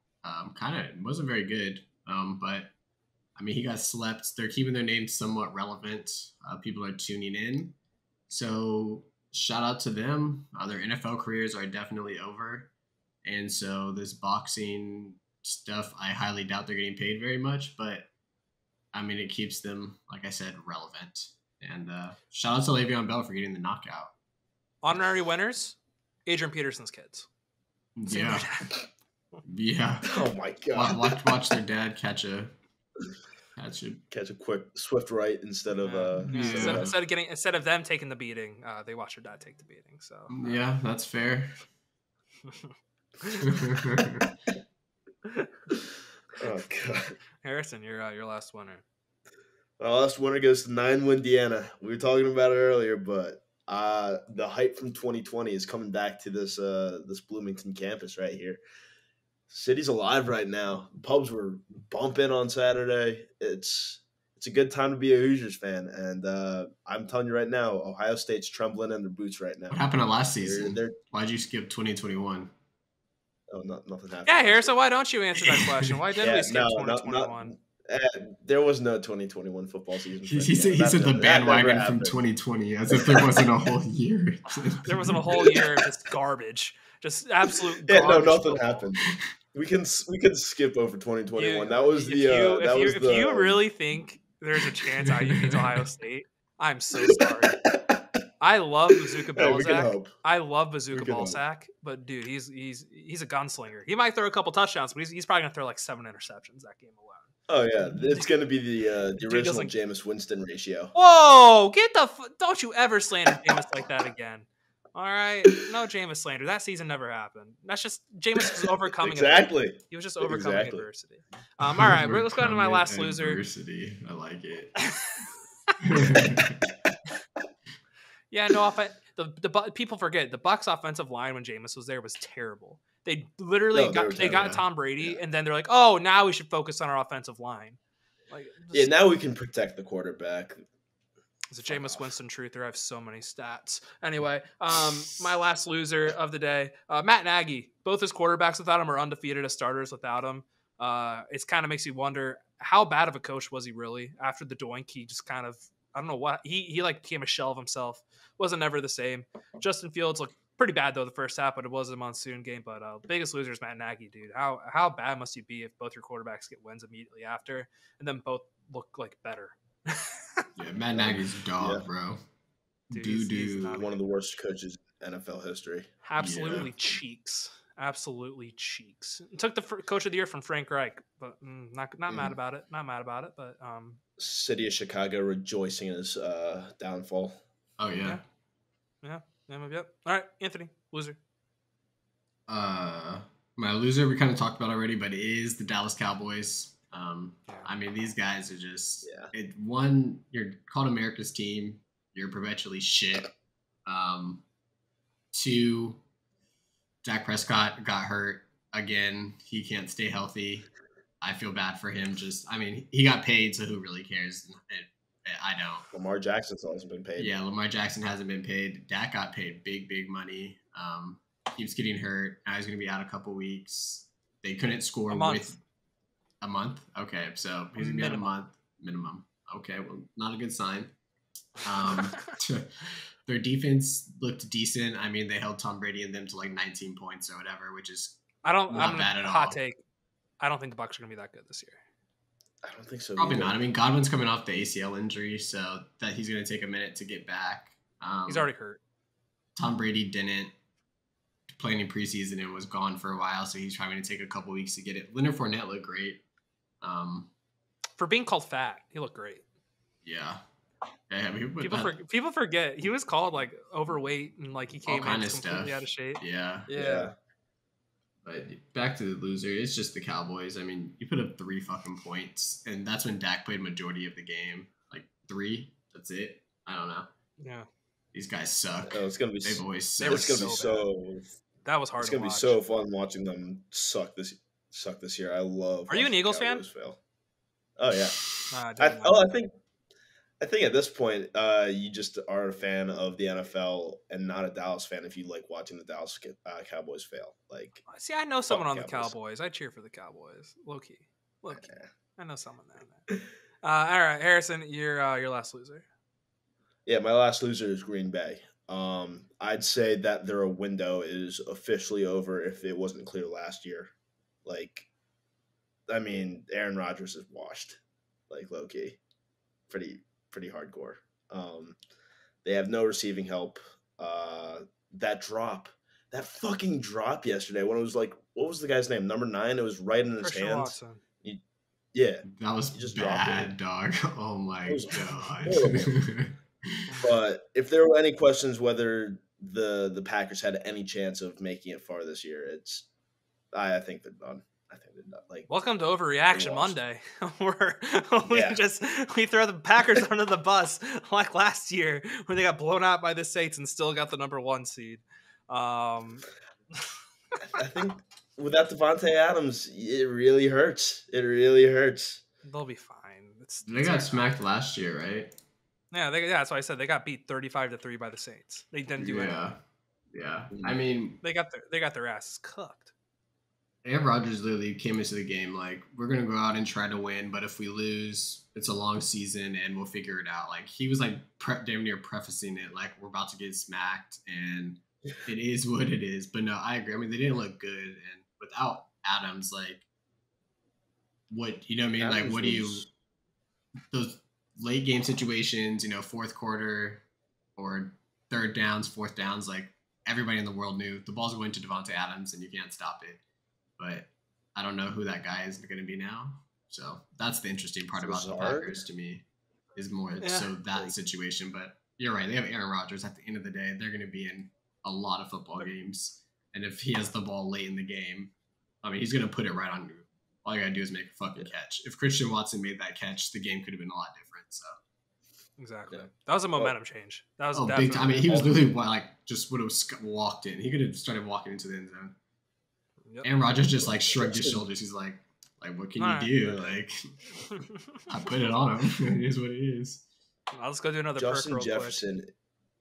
Kind of wasn't very good, but I mean, he got slept. They're keeping their name somewhat relevant. People are tuning in. So shout out to them. Their NFL careers are definitely over. And so this boxing stuff, I highly doubt they're getting paid very much. But, I mean, it keeps them, like I said, relevant. And shout out to Le'Veon Bell for getting the knockout. Honorary winners, Adrian Peterson's kids. Yeah. Yeah. Oh, my God. Watch their dad catch a quick swift right instead of instead of them taking the beating, they watch their dad take the beating. So yeah, that's fair. Oh God, Harrison, your last winner. My last winner goes to 9 Indiana. We were talking about it earlier, but the hype from 2020 is coming back to this Bloomington campus right here. City's alive right now. Pubs were bumping on Saturday. It's a good time to be a Hoosiers fan, and I'm telling you right now, Ohio State's trembling in their boots right now. What happened to last season? Why'd you skip 2021? Oh, nothing happened. Yeah, Harrison, why don't you answer that question? Why didn't we skip 2021? There was no 2021 football season. He said the bandwagon from 2020, as if there wasn't a whole year. There wasn't a whole year of just garbage. Just absolute garbage. Yeah, no, nothing happened. We can skip over 2021. If you really think there's a chance IU beats Ohio State, I'm so sorry. I love Bazooka Belzak. I love Bazooka Balsack, but dude, he's a gunslinger. He might throw a couple touchdowns, but he's probably gonna throw like 7 interceptions that game alone. Oh yeah, it's gonna be the original Jameis Winston ratio. Whoa, don't you ever slander Jameis like that again. All right, no Jameis slander. That season never happened. That's just Jameis was overcoming exactly. He was just overcoming adversity. All right, let's go on to my last loser. Adversity, I like it. Yeah, no. The people forget the Bucs offensive line when Jameis was there was terrible. They literally got Tom Brady, and then they're like, "Oh, now we should focus on our offensive line." Now we can protect the quarterback. It's a Jameis Winston truther. I have so many stats. Anyway, my last loser of the day, Matt Nagy. Both his quarterbacks without him are undefeated as starters without him. It kind of makes you wonder how bad of a coach was he really after the doink. He just kind of, I don't know what, he like became a shell of himself. Wasn't ever the same. Justin Fields looked pretty bad though the first half, but it was a monsoon game. But biggest loser is Matt Nagy, dude. How bad must you be if both your quarterbacks get wins immediately after and then both look like better? Yeah, Matt Nagy's dog, bro. Dude, he's one of the worst coaches in NFL history. Absolutely cheeks. Absolutely cheeks. Took the coach of the year from Frank Reich, but not mad about it. Not mad about it, but City of Chicago rejoicing in his downfall. Oh yeah. Yep. All right, Anthony, loser. My loser we kind of talked about already, but it is the Dallas Cowboys. I mean, these guys are just you're called America's team. You're perpetually shit. 2, Dak Prescott got hurt again. He can't stay healthy. I feel bad for him. He got paid, so who really cares? I don't. Lamar Jackson still hasn't been paid. Yeah, Lamar Jackson hasn't been paid. Dak got paid big money. Keeps getting hurt. Now he's going to be out a couple weeks. They couldn't score with a month. Okay, so he's going to be out a month minimum. Okay, well, not a good sign. Their defense looked decent. I mean, they held Tom Brady and them to like 19 points or whatever, which is not bad at all. Hot take. I don't think the Bucs are going to be that good this year. I don't think so. Probably either. not. I mean, Godwin's coming off the ACL injury, so that he's going to take a minute to get back. He's already hurt. Tom Brady didn't play any preseason and was gone for a while, so he's probably going to take a couple weeks to get it. Leonard Fournette looked great. For being called fat, he looked great. Yeah. I mean, People forget he was called like overweight and like he came in completely out of shape. Yeah. But back to the loser, it's just the Cowboys. I mean, you put up 3 fucking points, and that's when Dak played majority of the game. Like 3, that's it. I don't know. Yeah, these guys suck. Oh, it's gonna be. They've always sucked. It's gonna be so. That was hard. It's gonna be so fun watching them suck this year. I love. Are you an Eagles fan? Fail. Oh yeah. I think at this point, you just are a fan of the NFL and not a Dallas fan if you like watching the Dallas Cowboys fail. Like, see, I know someone on the Cowboys. I cheer for the Cowboys. Low key. I know someone there. All right, Harrison, your last loser. Yeah, my last loser is Green Bay. I'd say that their window is officially over if it wasn't clear last year. Like, I mean, Aaron Rodgers is washed. Like, low key. Pretty hardcore. They have no receiving help. That fucking drop yesterday when it was like, what was the guy's name? Number 9. It was right in his Christian hands. Watson. That was just bad, dog. Oh my god. But if there were any questions whether the Packers had any chance of making it far this year, I think they're done. Like, welcome to Overreaction Monday. We throw the Packers under the bus like last year when they got blown out by the Saints and still got the number 1 seed. I think without Devontae Adams, it really hurts. They'll be fine. They got smacked last year, right? Yeah, that's why I said they got beat 35-3 by the Saints. They didn't do anything. Yeah. I mean, they got their asses cooked. Aaron Rodgers literally came into the game like, we're going to go out and try to win, but if we lose, it's a long season and we'll figure it out. Like, he was like damn near prefacing it like, we're about to get smacked and it is what it is. But no, I agree. I mean, they didn't look good. And without Adams, like, what, you know what I mean? Adams, like, what do you, those late game situations, fourth quarter or third downs, fourth downs, like, everybody in the world knew the ball's going to Devontae Adams and you can't stop it. But I don't know who that guy is going to be now. So that's the interesting part about the Packers to me is more so that situation. But you're right. They have Aaron Rodgers. At the end of the day, they're going to be in a lot of football games. And if he has the ball late in the game, I mean, he's going to put it right on you. All you got to do is make a fucking catch. If Christian Watson made that catch, the game could have been a lot different. So exactly. That was a momentum change. That was big time. I mean, he was literally like just would have walked in. He could have started walking into the end zone. Yep. Aaron Rodgers just like shrugged his shoulders. He's like, what can you do? Like, I put it on him. It is what it is. Let's go do another. Justin Jefferson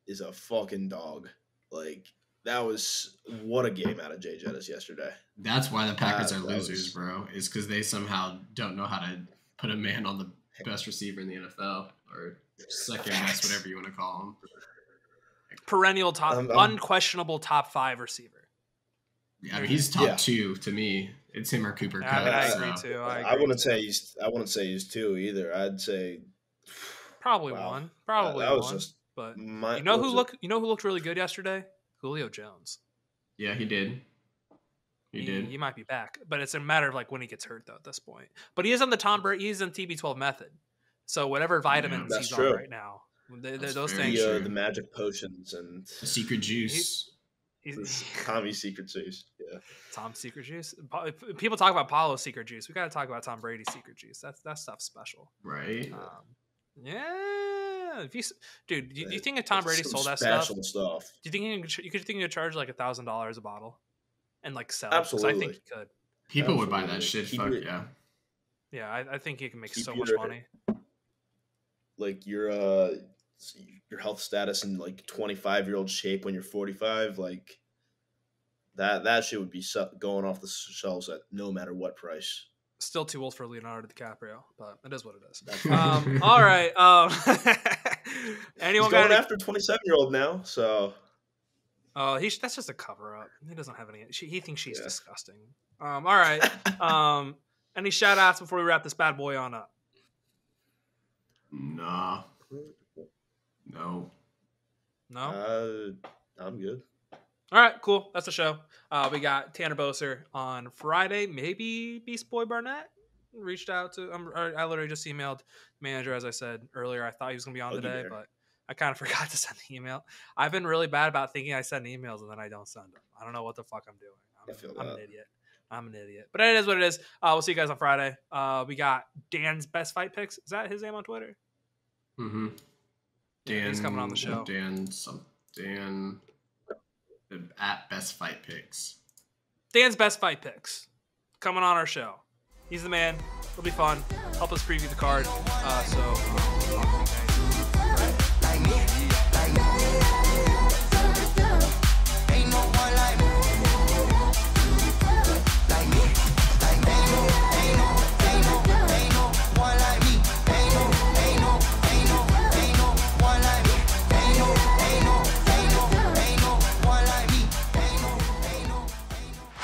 is a fucking dog. Like, that was what a game out of Jay Jettis yesterday. That's why the Packers are losers, bro. Is because they somehow don't know how to put a man on the best receiver in the NFL or second best, whatever you want to call him. Perennial top, unquestionable top 5 receiver. Yeah, I mean, he's top 2 to me. It's him or Cooper Kupp. I agree too. I wouldn't say he's 2 either. I'd say probably 1. Probably that was 1. Just but you know who looked really good yesterday? Julio Jones. Yeah, he did. He might be back, but it's a matter of like when he gets hurt though at this point. But he is on the Tom Brady. He's in TB12 method. So whatever vitamins he's on right now, those things. The magic potions and the secret juice. Tommy's secret juice. Yeah. Tom's secret juice. People talk about Paulo's secret juice. We got to talk about Tom Brady's secret juice. That stuff's special. Right. Yeah. Do you think if Tom Brady sold that stuff? Do you think you could charge like $1,000 a bottle and like sell? Absolutely. I think he could. People would buy that shit. Fuck yeah. Yeah, I think he can make so much money. Like your health status in like 25-year-old shape when you're 45, like that shit would be going off the shelves at no matter what price. Still too old for Leonardo DiCaprio, but it is what it is. All right. Anyone He's going after 27-year-old now, so. That's just a cover up. He doesn't have any. He thinks she's disgusting. All right. Any shout outs before we wrap this bad boy on up? Nah. No. No? I'm good. All right, cool. That's the show. We got Tanner Boser on Friday. Maybe Beast Boy Barnett reached out to. I literally just emailed manager, as I said earlier. I thought he was going to be on today, but I kind of forgot to send the email. I've been really bad about thinking I send emails and then I don't send them. I don't know what the fuck I'm doing. I'm an idiot. I'm an idiot. But it is what it is. We'll see you guys on Friday. We got Dan's Best Fight Picks. Is that his name on Twitter? Mm-hmm. Dan, he's coming on the show. Dan at Best Fight Picks. Dan's Best Fight Picks coming on our show. He's the man. It'll be fun. Help us preview the card.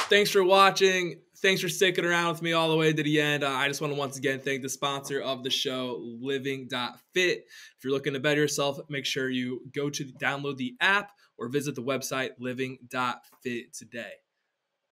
Thanks for watching. Thanks for sticking around with me all the way to the end. I just want to once again thank the sponsor of the show, Living.Fit. If you're looking to better yourself, make sure you go to download the app or visit the website Living.Fit today.